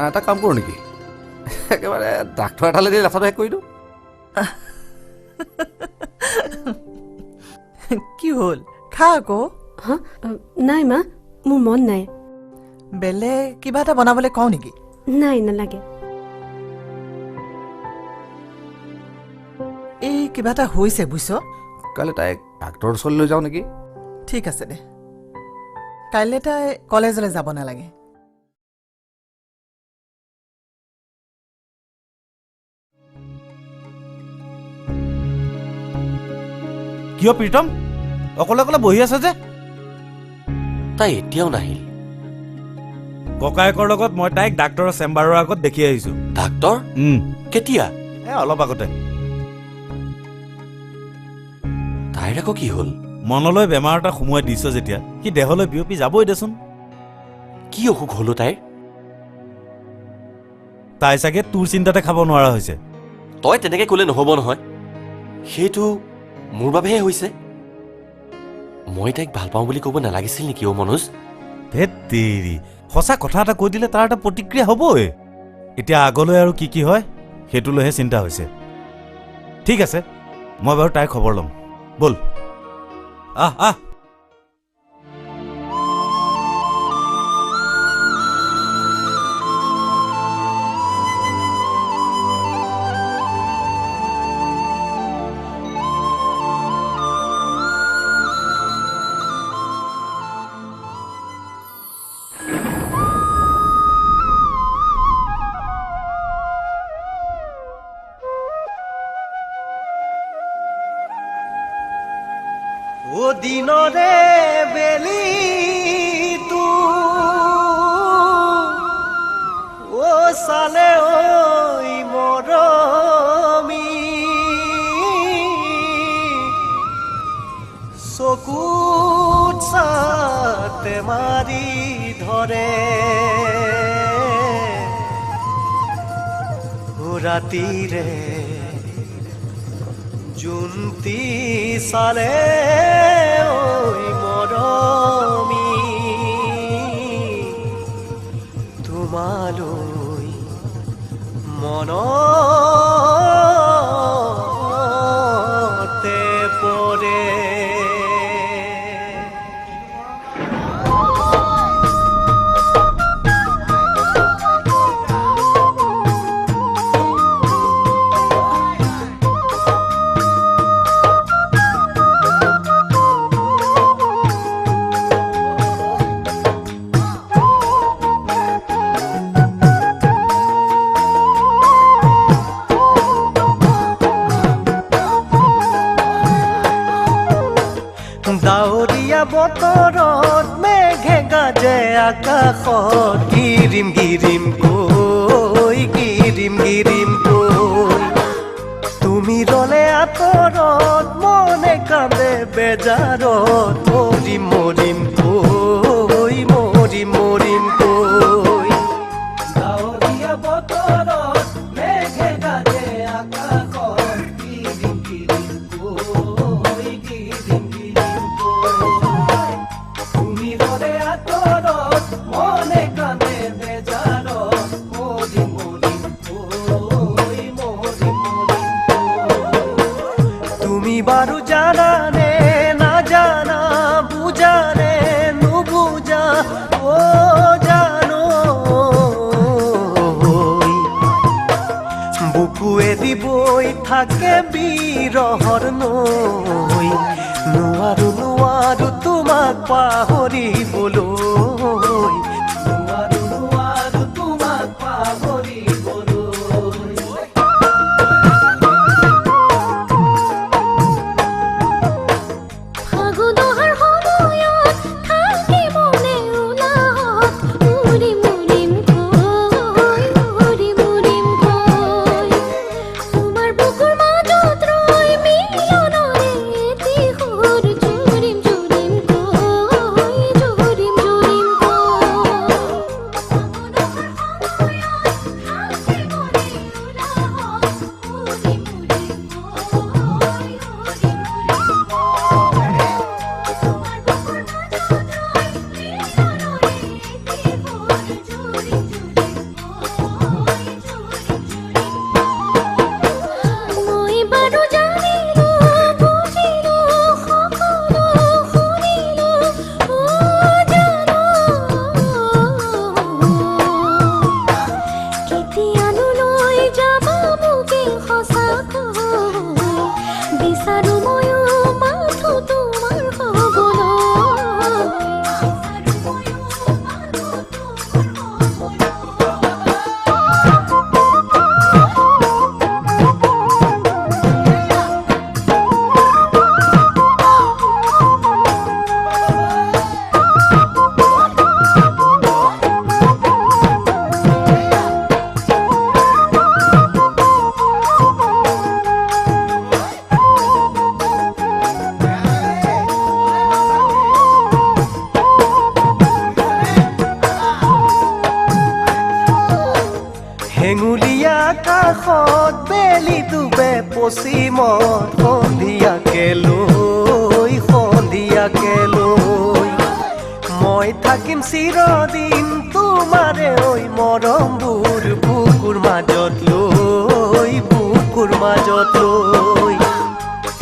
এটা কাম কৰোঁ নেকি, একেবাৰে ডাক্তৰ এটালৈ দি লেঠাটো শেষ কৰি দিওঁ। কি হ'ল, খা আকৌ। নাই মা, মোৰ মন নাই। বেলেগ কিবা এটা বনাবলৈ কওঁ নেকি? নাই, নালাগে। এই কিবা এটা হৈছে বুজিছ। কাইলৈ তাইক ডাক্তৰৰ ওচৰলৈ লৈ যাওঁ নেকি? ঠিক আছে দে, কাইলৈ তাই কলেজলৈ যাব নালাগে। কিয় প্ৰীতম, অকলে অকলে বহি আছে যে? তাই এতিয়াও নাহিল। ককায়েকৰ লগত মই তাইক ডাক্তৰৰ চেম্বাৰৰ আগত দেখি আহিছো। ডাক্তৰ? কেতিয়া? অলপ আগতে। তাইৰ আকৌ কি হ'ল? মনলৈ বেমাৰ এটা সোমোৱাই দিছ যেতিয়া সি দেহলৈ বিয়পি যাবই দেচোন। কি অসুখ হলো তাইৰ? তাই চাগে তোৰ চিন্তাতে খাব নোৱাৰা হৈছে। তই তেনেকে ক'লে নহ'ব নহয়, সেইটো মোৰ বাবেহে হৈছে। মই তাইক ভাল পাওঁ বুলি ক'ব নালাগিছিল নেকি অ' মনোজ? ধেত তেৰি, সঁচা কথা এটা কৈ দিলে তাৰ এটা প্ৰতিক্ৰিয়া হ'বই। এতিয়া আগলৈ আৰু কি কি হয় সেইটো লৈহে চিন্তা হৈছে। ঠিক আছে, মই বাৰু তাইৰ খবৰ ল'ম। ব'ল আহ আহ। ও দিনৰে বেলি তু ও চালে ঐ মৰমী চকুত চাতে মাৰি ধৰে ৰাতিৰে জুন্তি চালে ঐ মৰমী তোমালৈ মনতে পৰে। ডাৱৰীয়া বতৰত মেঘে গাজে আকাশত গিৰিম গিৰিম কৈ গিৰিম গিৰিম কৈ তুমি ৰলে আঁতৰত মনে কান্দে বেজাৰত মৰিম মৰিম কৈ মৰিম মৰিম কৈ থাকে বিৰহৰ নৈ নোৱাৰো নোৱাৰো তোমাক পাহৰিবলৈ নোৱাৰো নোৱাৰো তোমাক পাহৰিবলৈ ফাগুনৰ সময়ত থাকে মনে উলাহত উৰিম উৰিম কৈ উৰিম উৰিম কৈ তোমাৰ বুকুৰ মাজত ৰৈ মিলনৰে এটি সুৰ জুৰিম জুৰিম কৈ জুৰিম জুৰিম কৈ ফাগুনৰ সময়ত থাকে মনে উলাহত উৰিম উৰিম কৈ মই বাৰু জানিলো বুজিলো সকলো শুনিলো জানো কেতিয়ানো লৈ যাবা মোকে সঁচাকৈ বিচাৰো ময়ো মাথো তোমাৰ হ'বলৈ হেঙুলীয়া কাষত বেলি ডুবে পশ্চিমত সন্ধিয়াকে লৈ মই থাকিম চিৰদিন তোমাৰে ঐ মৰমবোৰ বুকুৰ মাজত লৈ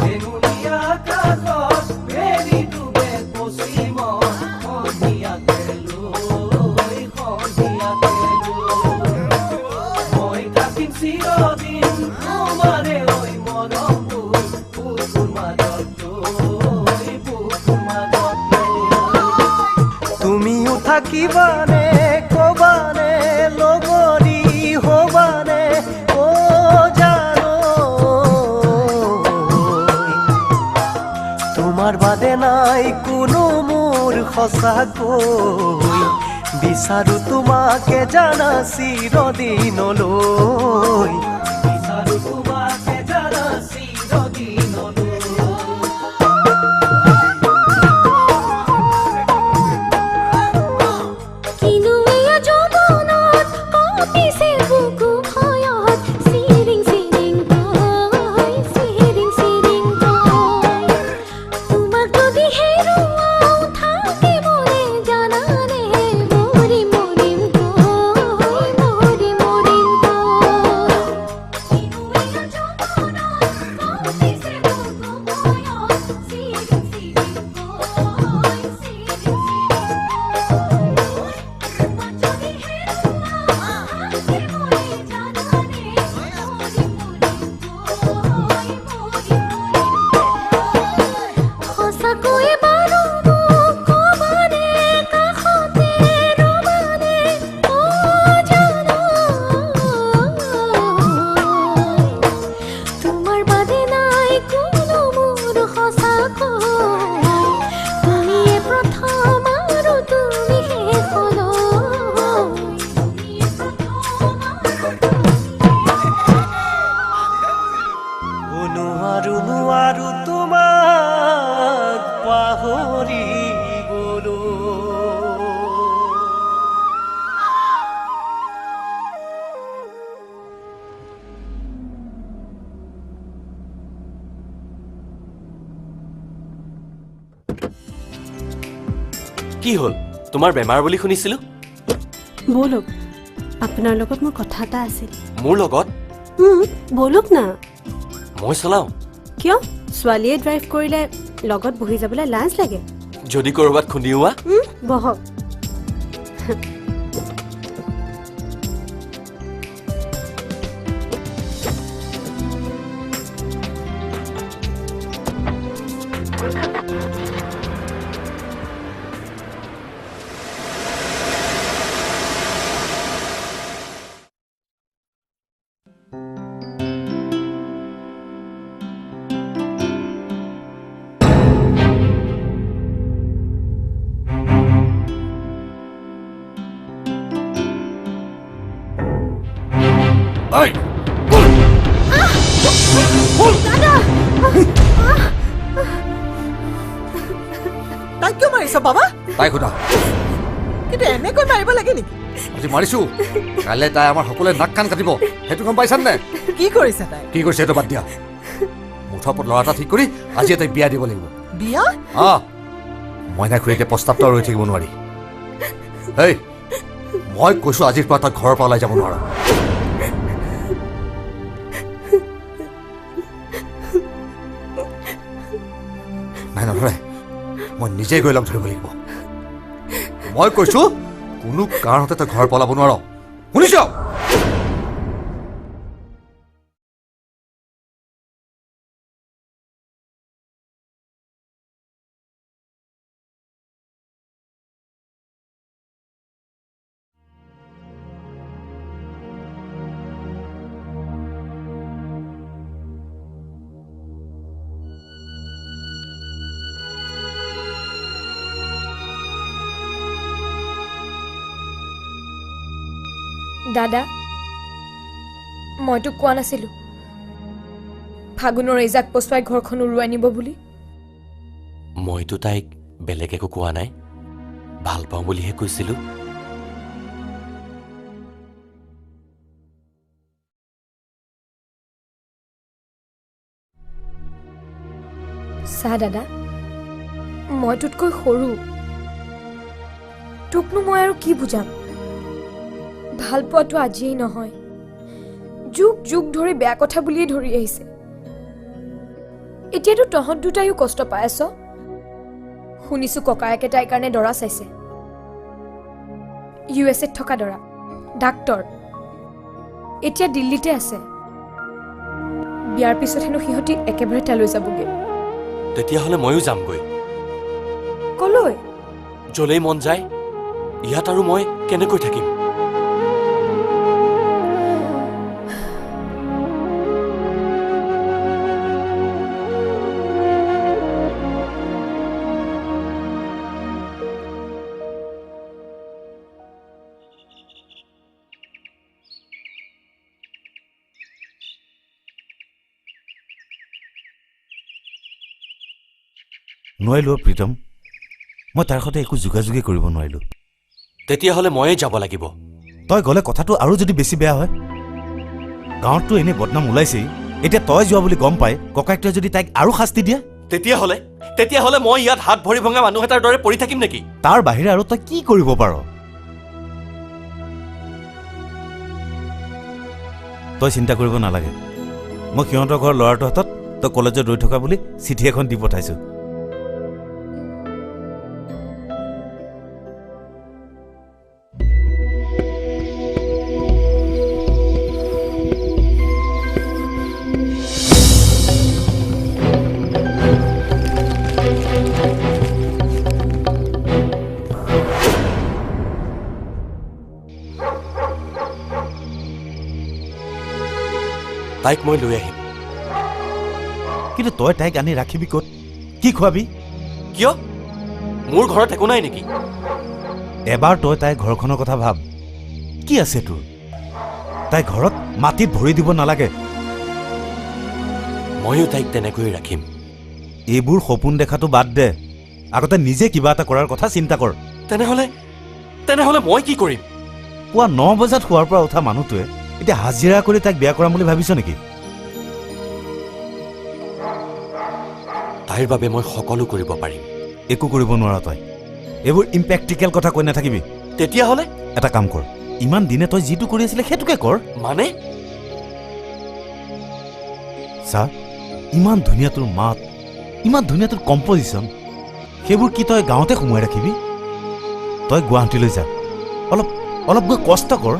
হেঙুলীয়া কাষত বেলি ডুবে পশ্চিমত সন্ধিয়াকে লৈ মই থাকিম চিৰদিন তোমাৰে ঐ মৰমবোৰ বুকুৰ মাজত তুমিও থাকিবানে কবানে লগৰী হবানে অ জানো তোমাৰ বাদে নাই কোনো মোৰ সঁচাকৈ বিচাৰো তোমাকে জানা চিৰদিনলৈ বিচাৰো তোমাকে জানা চিৰদিনলৈ কিনো এয়া যৌৱনত কঁপিছে বুকু ভয়ত চিৰিং চিৰিং কৈ চিৰিং চিৰিং কৈ তোমাক যদি হেৰুৱাও থাকিবনে জানানে মৰিম মৰিম কৈ মৰিম মৰিম কৈ কিনো এয়া যৌৱনত কঁপিছে বুকু ভয়ত চিৰিং চিৰিং কৈ চিৰিং সঁচাকৈয়ে বাৰু মোক কবানে কাষতে ৰবানে অ জানো তোমাৰ বাদে নাই কোনো মোৰ সঁচাকৈ তুমিয়ে প্ৰথম আৰু তুমি নোৱাৰো নোৱাৰো তোমাক পাহৰিবলৈ কি হ'ল তোমাৰ বেমাৰ বুলি শুনিছিলো ব'লক আপোনাৰ লগত মোৰ কথা এটা আছিল মোৰ লগত ব'লক না মই চলাওঁ কিয় ছোৱালীয়ে ড্ৰাইভ কৰিলে লগত বহি যাবলৈ লাজ লাগে যদি কৰবাত খুন্দিওৱা বহক ঐ তাইক কিয় মাৰিছ বাবা? তাই সোধা কিন্তু এনেকৈ মাৰিব লাগে নেকি? আজি মাৰিছো, কাইলৈ তাই আমাৰ সকলোৱে নাক কাণ কাটিব, সেইটো গম পাইছানে নাই? কি কৰিছে তাই? কি কৰিছে সেইটো বাদ দিয়া। মুঠৰ ওপৰত ল'ৰা এটা ঠিক কৰি আজি তাইক বিয়া দিব লাগিব। বিয়া? মইনা খুৰীকে প্ৰস্তাৱটো ৰৈ থাকিব নোৱাৰি। এই মই কৈছো আজিৰ পৰা তই ঘৰৰ পৰা ওলাই যাব নোৱাৰ। নাই নধৰে, মই নিজেই গৈ লগ ধৰিব লাগিব। মই কৈছো কোনো কাৰণতে তই ঘৰ পলাব নোৱাৰ, শুনিছ? দাদা, মইতো কোৱা নাছিলো ফাগুনৰ এইজাক পচুৱাই ঘৰখন উৰুৱাই নিব বুলি। মইতো তাইক বেলেগ একো কোৱা নাই, ভাল পাওঁ বুলিহে কৈছিলো। চা দাদা, মই তোতকৈ সৰু, তোকনো মই আৰু কি বুজাম। ভাল পোৱাটো আজিয়েই নহয়, যুগ যুগ ধৰি বেয়া কথা বুলিয়েই ধৰি আহিছে। এতিয়াতো তহঁত দুটাইও কষ্ট পাই আছ। শুনিছো ককায়েকে তাইৰ কাৰণে দৰা চাইছে, USA থকা দৰা, ডাক্তৰ। এতিয়া দিল্লীতে আছে। বিয়াৰ পিছত হেনো সিহঁতি একেবাৰে তালৈ যাবগৈ। তেতিয়াহ'লে ময়ো যামগৈ। কলৈ? য'লেই মন যায়। ইয়াত আৰু মই কেনেকৈ থাকিম? নোৱাৰিলোঁ প্ৰীতম, মই তাৰ সৈতে একো যোগাযোগেই কৰিব নোৱাৰিলোঁ। তেতিয়াহ'লে ময়ে যাব লাগিব। তই গ'লে কথাটো আৰু যদি বেছি বেয়া হয়। গাঁৱততো এনেই বদনাম ওলাইছেই, এতিয়া তই যোৱা বুলি গম পাই ককায়েকটোৱে যদি তাইক আৰু শাস্তি দিয়ে, তেতিয়াহ'লে মই ইয়াত হাত ভৰি ভঙা মানুহ এটাৰ দৰে পৰি থাকিম নেকি? তাৰ বাহিৰে আৰু তই কি কৰিব পাৰ? তই চিন্তা কৰিব নালাগে। মই সিহঁতৰ ঘৰৰ ল'ৰাটোৰ হাতত তই কলেজত ৰৈ থকা বুলি চিঠি এখন দি পঠাইছোঁ। তাইক মই লৈ আহিম। কিন্তু তই তাইক আনি ৰাখিবি ক'ত? কি খুৱাবি? কিয়? মোৰ ঘৰত একো নাই নেকি? এবাৰ তই তাইৰ ঘৰখনৰ কথা ভাব। কি আছে তোৰ? তাই ঘৰত মাটিত ভৰি দিব নালাগে। ময়ো তাইক তেনেকৈ ৰাখিম। এইবোৰ সপোন দেখাটো বাদ দে, আগতে নিজে কিবা এটা কৰাৰ কথা চিন্তা কৰ। তেনেহ'লে মই কি কৰিম? পুৱা 9 বজাত শোৱাৰ পৰা উঠা মানুহটোৱে এতিয়া হাজিৰা কৰি তাইক বিয়া কৰাম বুলি ভাবিছ নেকি? তাইৰ বাবে মই সকলো কৰিব পাৰিম। একো কৰিব নোৱাৰ তই। এইবোৰ ইম্প্ৰেক্টিকেল কথা কৈ নাথাকিবি। তেতিয়াহ'লে এটা কাম কৰ, ইমান দিনে তই যিটো কৰি আছিলে সেইটোকে কৰ। মানে? চা, ইমান ধুনীয়া তোৰ মাত, ইমান ধুনীয়া তোৰ কম্পজিশ্যন, সেইবোৰ কি তই গাঁৱতে সোমোৱাই ৰাখিবি? তই গুৱাহাটীলৈ যা, অলপ গৈ কষ্ট কৰ।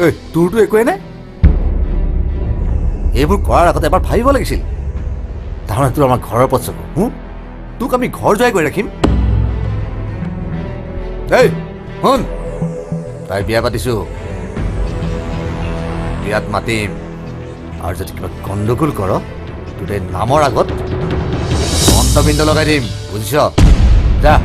এই তোৰতো একোৱেই নাই এইবোৰ কৰাৰ আগতে এবাৰ ভাবিব লাগিছিল তাৰমানে তোৰ আমাৰ ঘৰৰ ওপৰত চকু তোক আমি ঘৰ জয় কৰি ৰাখিম এই শুন তাই বিয়া পাতিছো বিয়াত মাতিম আৰু যদি কিবা গণ্ডগোল কৰ তোৰ এই নামৰ আগত অন্তবিন্দ লগাই দিম বুজিছ যা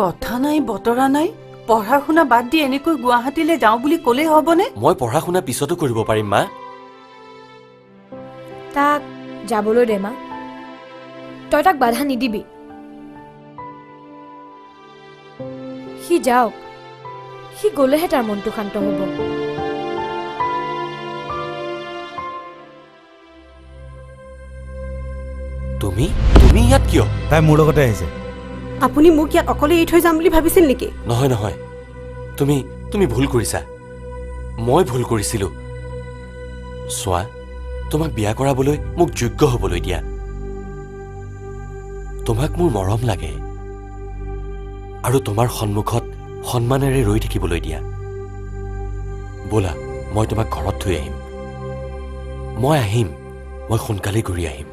কথা নাই বতৰা নাই পঢ়া শুনা বাদ দি এনেকৈ গুৱাহাটীলৈ যাওঁ বুলি ক'লেই হ'বনে মই পঢ়া শুনা পিছতো কৰিব পাৰিম মা তাক যাবলৈ দে মা তই তাক বাধা নিদিবি সি যাওক সি গ'লেহে তাৰ মনটো শান্ত হ'ব তুমি ইয়াত কিয় তাই মোৰ লগতে আহিছে আপুনি মোক ইয়াত অকলে এৰি থৈ যাম বুলি ভাবিছিল নেকি নহয় নহয় তুমি ভুল কৰিছা মই ভুল কৰিছিলো চোৱা তোমাক বিয়া কৰাবলৈ মোক যোগ্য হ'বলৈ দিয়া তোমাক মোৰ মৰম লাগে আৰু তোমাৰ সন্মুখত সন্মানেৰে ৰৈ থাকিবলৈ দিয়া ব'লা মই তোমাক ঘৰত থৈ আহিম মই সোনকালে ঘূৰি আহিম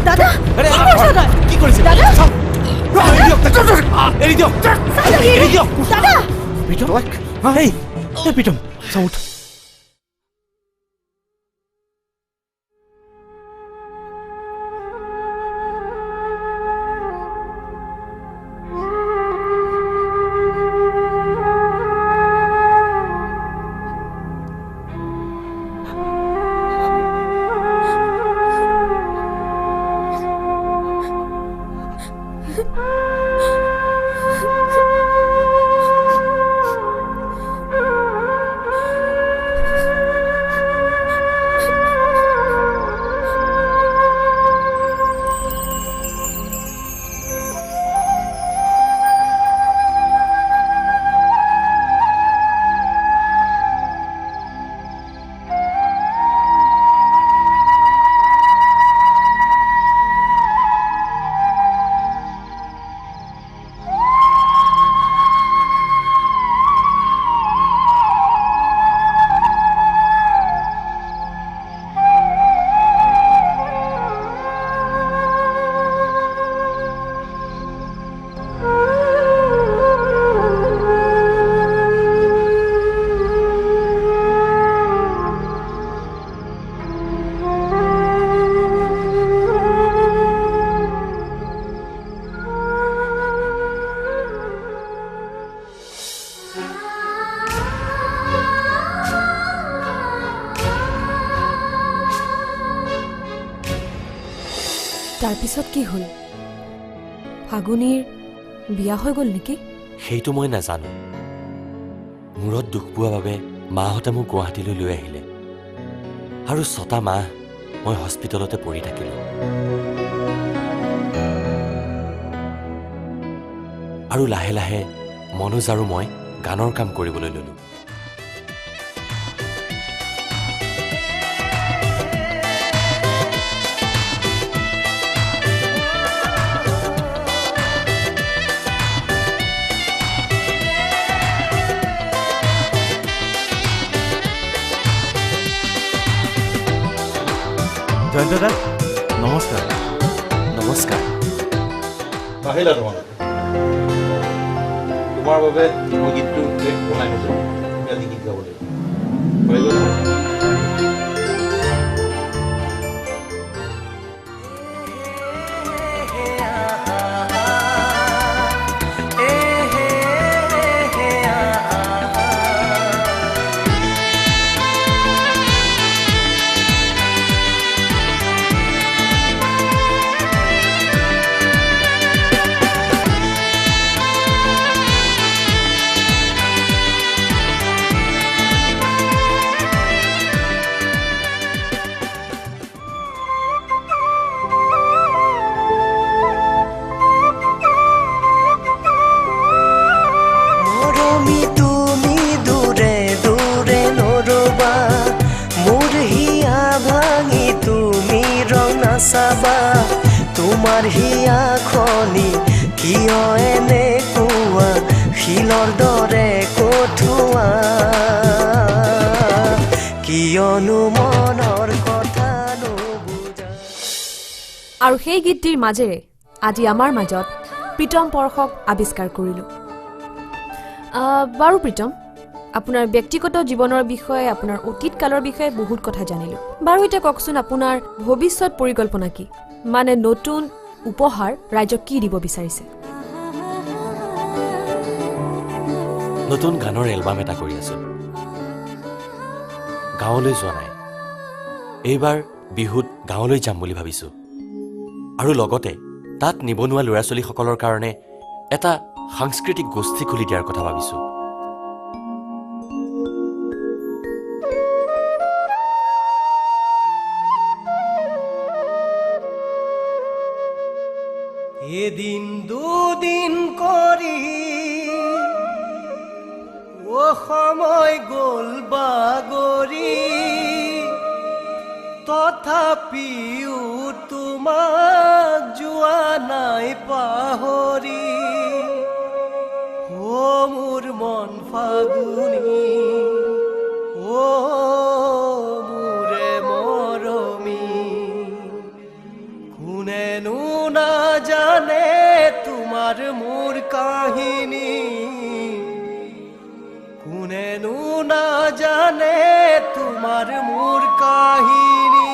দাদা কি কৰিছে দাদা এৰি দিয়ক দাদা প্ৰীতম চাউথ তাৰপিছত কি হ'ল ফাগুনীৰ বিয়া হৈ গ'ল নেকি সেইটো মই নাজানো মূৰত দুখ পোৱা বাবে মাহঁতে মোক গুৱাহাটীলৈ লৈ আহিলে আৰু 6টা মাহ মই হস্পিটেলতে পৰি থাকিলো আৰু লাহে লাহে মনোজ আৰু মই গানৰ কাম কৰিবলৈ ললো জয়ন্ত দা নমস্কাৰ নমস্কাৰ আহিলা তোমালোক তোমাৰ বাবে মই গীতটো বনাই থৈছো আজি গীত গাব লাগিব তোমাৰ হিয়াখনি কিয় এনেকুৱা শিলৰ দৰে কঠুৱা কিয়নো মনৰ কথা নুবুজা। আৰু সেই গীতটিৰ মাজেৰে আজি আমাৰ মাজত প্ৰীতম পৰশক আৱিষ্কাৰ কৰিলোঁ। বাৰু প্ৰীতম, আপোনাৰ ব্যক্তিগত জীৱনৰ বিষয়ে, আপোনাৰ অতীত কালৰ বিষয়ে বহুত কথা জানিলোঁ। বাৰু এতিয়া কওকচোন, আপোনাৰ ভৱিষ্যত পৰিকল্পনা কি? মানে নতুন উপহাৰ ৰাইজক কি দিব বিচাৰিছে? নতুন গানৰ এলবাম এটা কৰি আছো। গাঁৱলৈ যোৱা নাই। এইবাৰ বিহুত গাঁৱলৈ যাম বুলি ভাবিছো। আৰু লগতে তাত নিবনুৱা ল'ৰা ছোৱালীসকলৰ কাৰণে এটা সাংস্কৃতিক গোষ্ঠী খুলি দিয়াৰ কথা ভাবিছো। এদিন দুদিন কৰি ও সময় গ'ল বাগৰি তথাপিও তোমাক যোৱা নাই পাহৰি ও মোৰ মন ফাগুনি ও মোৰে মৰমী কোনেনো নাজানে তোমাৰ মোৰ কাহিনী কোনেনো নাজানে তোমাৰ মোৰ কাহিনী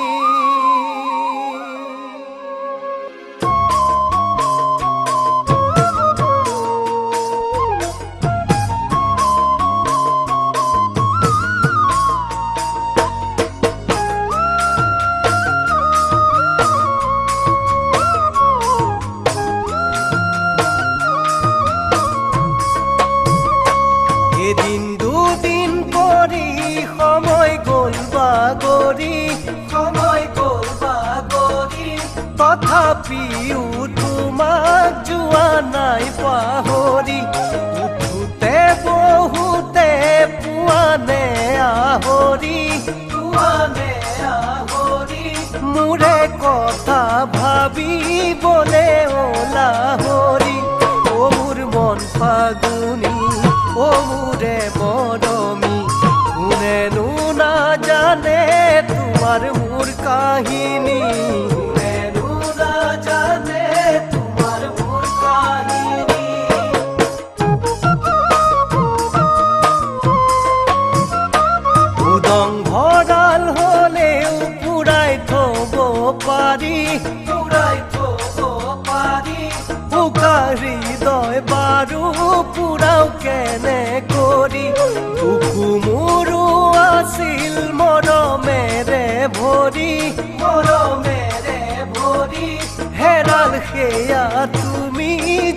এদিন দুদিন কৰি সময় গ'ল বাগৰি তথাপিও তোমাক যোৱা নাই পাহৰি উঠোতে বহুতে পুৱানে আহৰি মোৰে কথা ভাবিবলে ওলাহৰি ও মোৰ মন ফাগুনি ও মোৰে মৰমী কোনেনো নাজানে তোমাৰ মোৰ কাহিনী কোনেনো নাজানে তোমাৰ মোৰ কাহিনী উদং ভঁৰাল হ'লেও পুৰাই থব পাৰি বোকা হৃদয় বাৰু পুৰাও কেনে কৰি বুকু মোৰো আছিল মৰমেৰে ভৰি হেৰাল সেয়া তুমি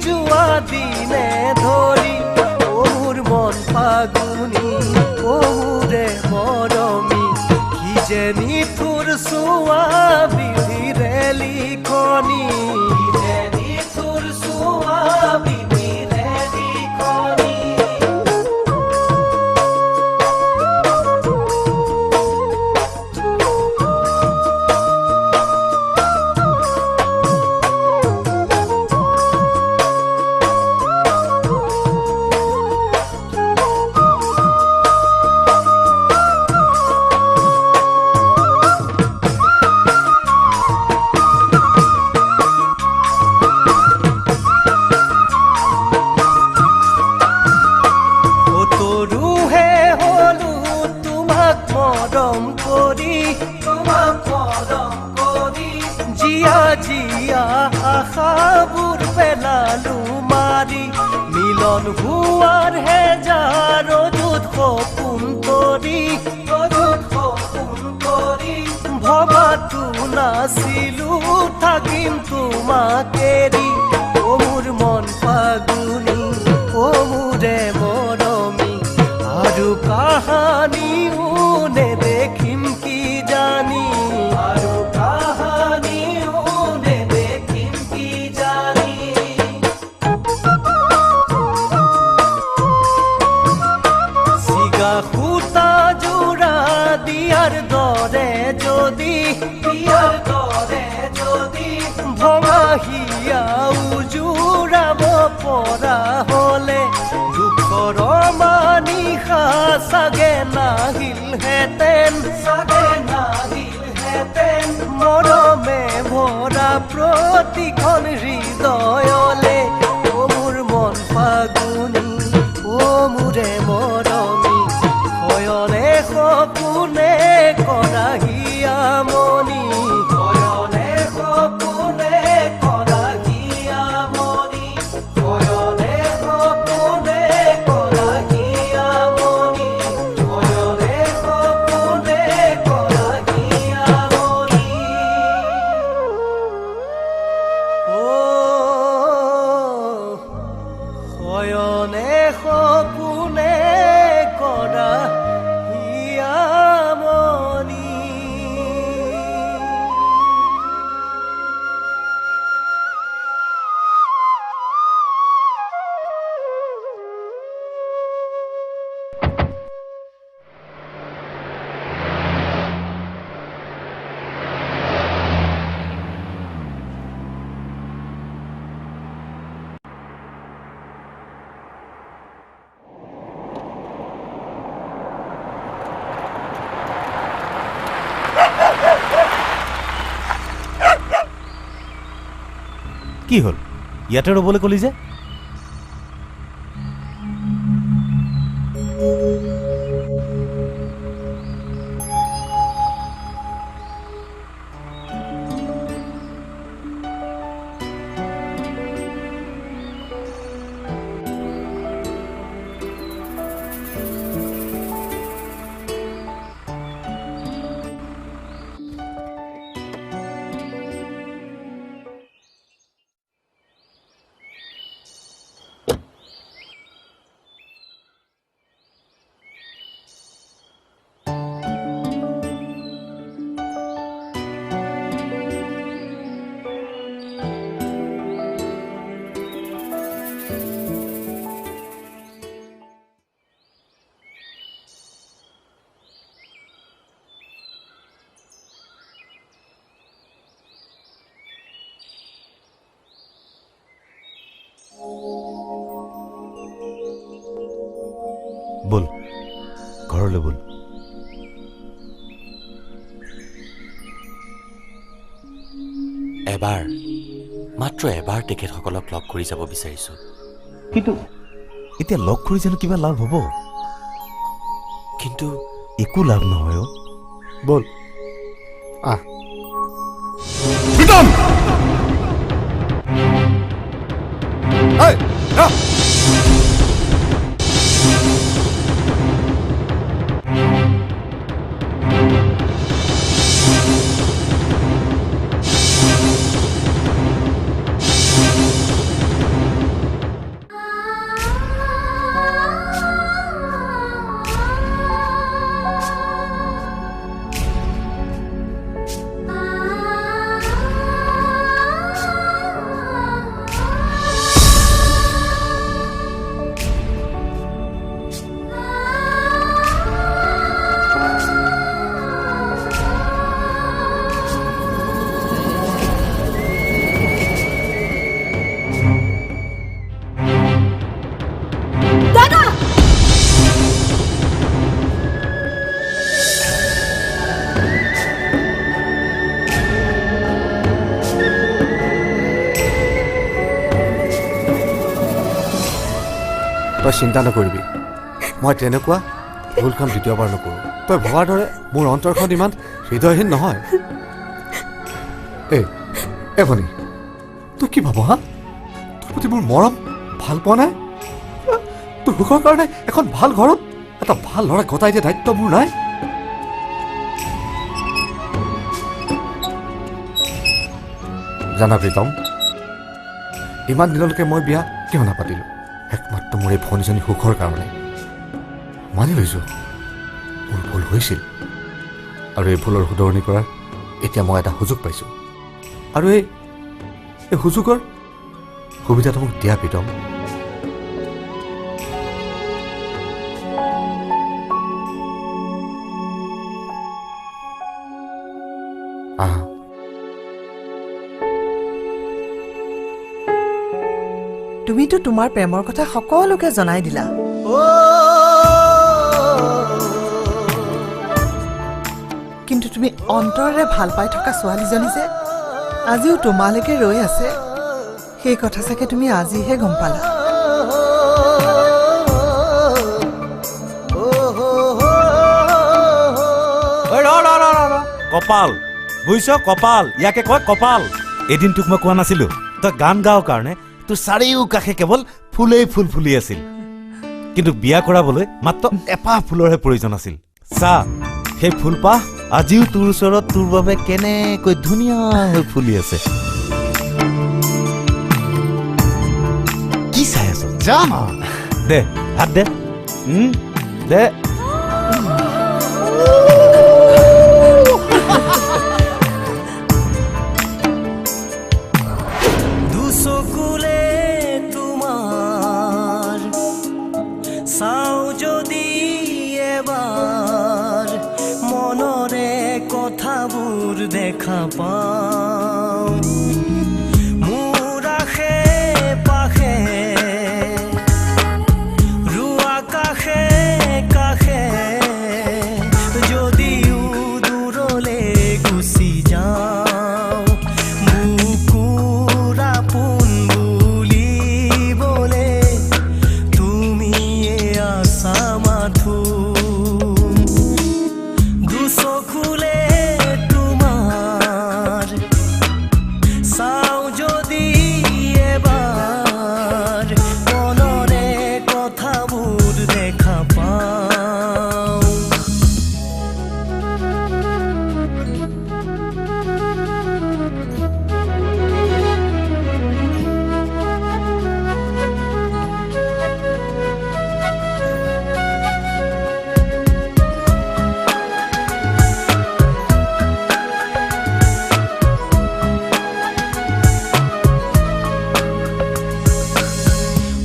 যোৱা দিনে ধৰি ও মোৰ মন ফাগুনি ও মোৰে মৰমী কি যে নিঠুৰ চোৱা বিধিৰে লিখনি জিয়া আশাবোৰ পেলালো মাৰি মিলন হোৱাৰ হেজাৰ ৰজুত সপোন তৰি ভবাতো নাছিলো থাকিম তোমাক এৰি ও মোৰ মন ফাগুনি ও মোৰে মৰমী আৰু কাহানিও নেদেখিম কি জানি আৰু সূতা জোৰা দিয়াৰ দৰে যদি ভঙাহি পৰা হলে দুখৰ মানিশা চাগে নাহিলহেঁতেন মৰমে ভৰা প্ৰতিখন হৃদয়লে অ মোৰ মন ফাগুনী অ মোৰে মৰমী শয়নে সপোনে কৰা হিয়ামনি শয়নে সপোনে কৰা হিয়ামনি শয়নে সপোনে কৰা হিয়ামনি শয়নে সপোনে কৰা হিয়ামনি শয়নে সপোনে কৰা হিয়ামনি কি হ'ল ইয়াতে ৰ'বলৈ ক'লি যে বল ঘৰলৈ বল এবাৰ মাত্ৰ এবাৰ তেখেতসকলক লগ কৰি যাব বিচাৰিছোঁ কিন্তু এতিয়া লগ কৰি জানো কিবা লাভ হ'ব কিন্তু একো লাভ নহয় বল আহ প্ৰীতম এই ৰা তই চিন্তা নকৰিবি মই তেনেকুৱা ভুল কাম দ্বিতীয়বাৰ নকৰোঁ তই ভবাৰ দৰে মোৰ অন্তৰখন ইমান হৃদয়হীন নহয় এই ভনী তই কি ভাব হা তোৰ প্ৰতি মোৰ মৰম ভাল পোৱা নাই তোৰ সুখৰ কাৰণে এখন ভাল ঘৰত এটা ভাল ল'ৰা গতাই দিয়া দায়িত্ব মোৰ নাই জানা প্ৰীতম ইমান দিনলৈকে মই বিয়া কিয় নাপাতিলোঁ একমাত্ৰ মোৰ এই ভনীজনী সুখৰ কাৰণে মানি লৈছোঁ মোৰ ভুল হৈছিল আৰু এই ভুলৰ শুধৰণি কৰাৰ এতিয়া মই এটা সুযোগ পাইছোঁ আৰু এই সুযোগৰ সুবিধাটো মোক দিয়া প্ৰীতম তুমিতো তোমাৰ প্ৰেমৰ কথা সকলোকে জনাই দিলা কিন্তু তুমি অন্তৰেৰে ভাল পাই থকা ছোৱালীজনী যে আজিও তোমালৈকে ৰৈ আছে সেই কথা চাগে তুমি আজিহে গম পালা কপাল বুজিছ কপাল ইয়াকে কয় কপাল এদিন তোক মই কোৱা নাছিলো তই গান গাওঁ কাৰণে তোৰ চাৰিওকাষে কেৱল ফুলেই ফুল ফুলি আছিল কিন্তু বিয়া কৰাবলৈ মাত্ৰ এপাহ ফুলৰহে প্ৰয়োজন আছিল চা সেই ফুলপাহ আজিও তোৰ ওচৰত তোৰ বাবে কেনেকৈ ধুনীয়া হৈ ফুলি আছে কি চাই আছ যা দে হাত দে দে দুচকুলে তোমাৰ চাও যদি এবাৰ মনৰে কথাবোৰ দেখা পাওঁ মোৰ আশে পাশে ৰুৱা কাষে কাষে যদিও দূৰলে গুচি যাওঁ বুকুৰ আপোন বুলিবলে তুমিয়ে আছা মাথো দুচকুলে তোমাৰ চাও যদি এবাৰ মনৰে কথাবোৰ দেখা পাওঁ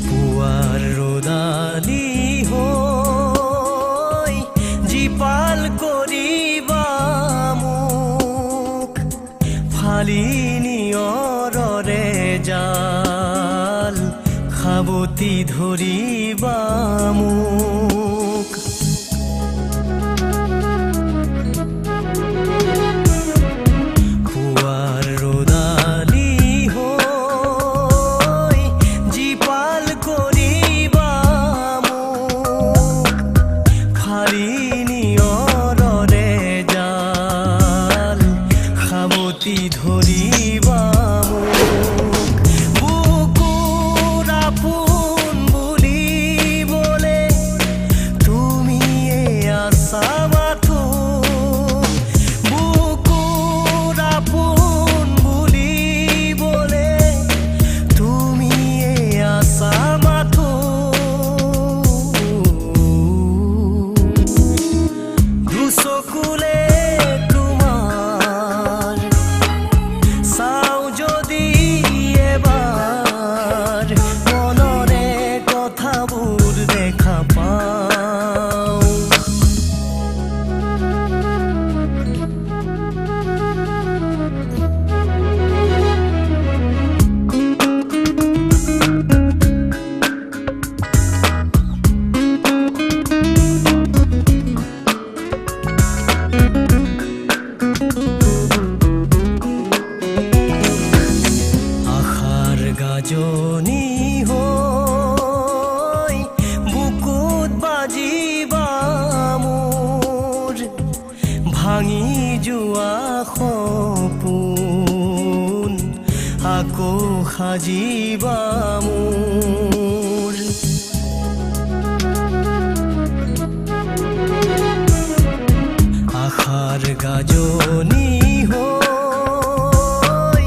পুৱাৰ ৰ'দালি হৈ জীপাল কৰিবা মোক ফালি নিয়ৰৰে জাল সাৱটি ধৰিবা মোক পুৱাৰ ৰ'দালি হৈ জীপাল কৰিবা মোক ফালি নিয়ৰৰে জাল সাৱটি ধৰিবা মোক বুকুৰ আপোন বুলিবলে তুমিয়ে আছা মাথো বুকুৰ আপোন বুলিবলে তুমিয়ে আছা মাথো দুচকুলে তোমাৰ চাও যদি এবাৰ মনৰে কথাবোৰ দেখা পাওঁ আশাৰ গাজনি হৈ বুকুত বাজিবা মোৰ ভাঙি যোৱা সপোন আকৌ সাজিবা মোৰ আশাৰ গাজনি হৈ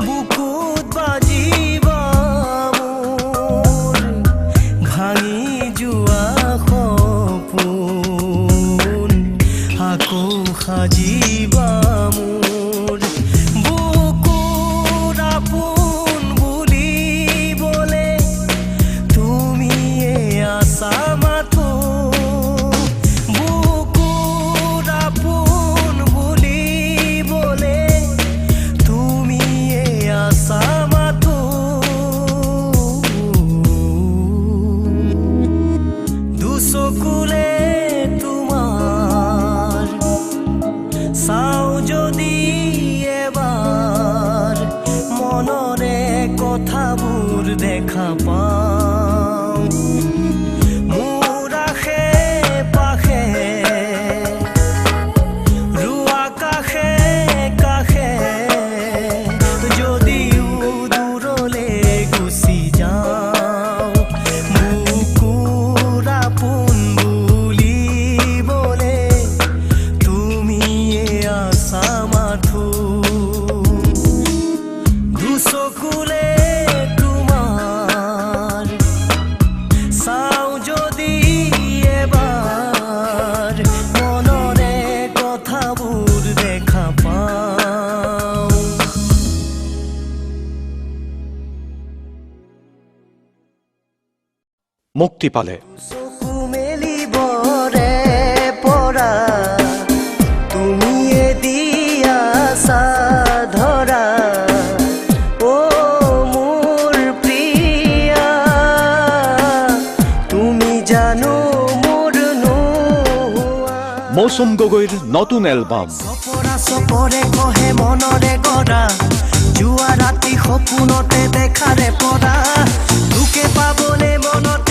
বুকুত বাজিবা মোৰ ভাঙি যোৱা সপোন আকৌ সাজিবা মোৰ বুকুৰ আপোন বুলিবলে তুমিয়ে আছা মাথো বুকুৰ আপোন বুলিবলে তুমিয়ে আছা মাথো মুক্তি পালে। চকু মেলিবৰে পৰা তুমিয়ে দিয়া সাধৰা ও মোৰ প্ৰিয়া তুমি জানো মোৰ নোহোৱা মৌচুম গগৈৰ নতুন এলবাম চপৰা চপৰে কহে মনৰে গৰা যোৱা ৰাতি সপোনতে দেখাৰে পৰা লোকে পাবলে মনতে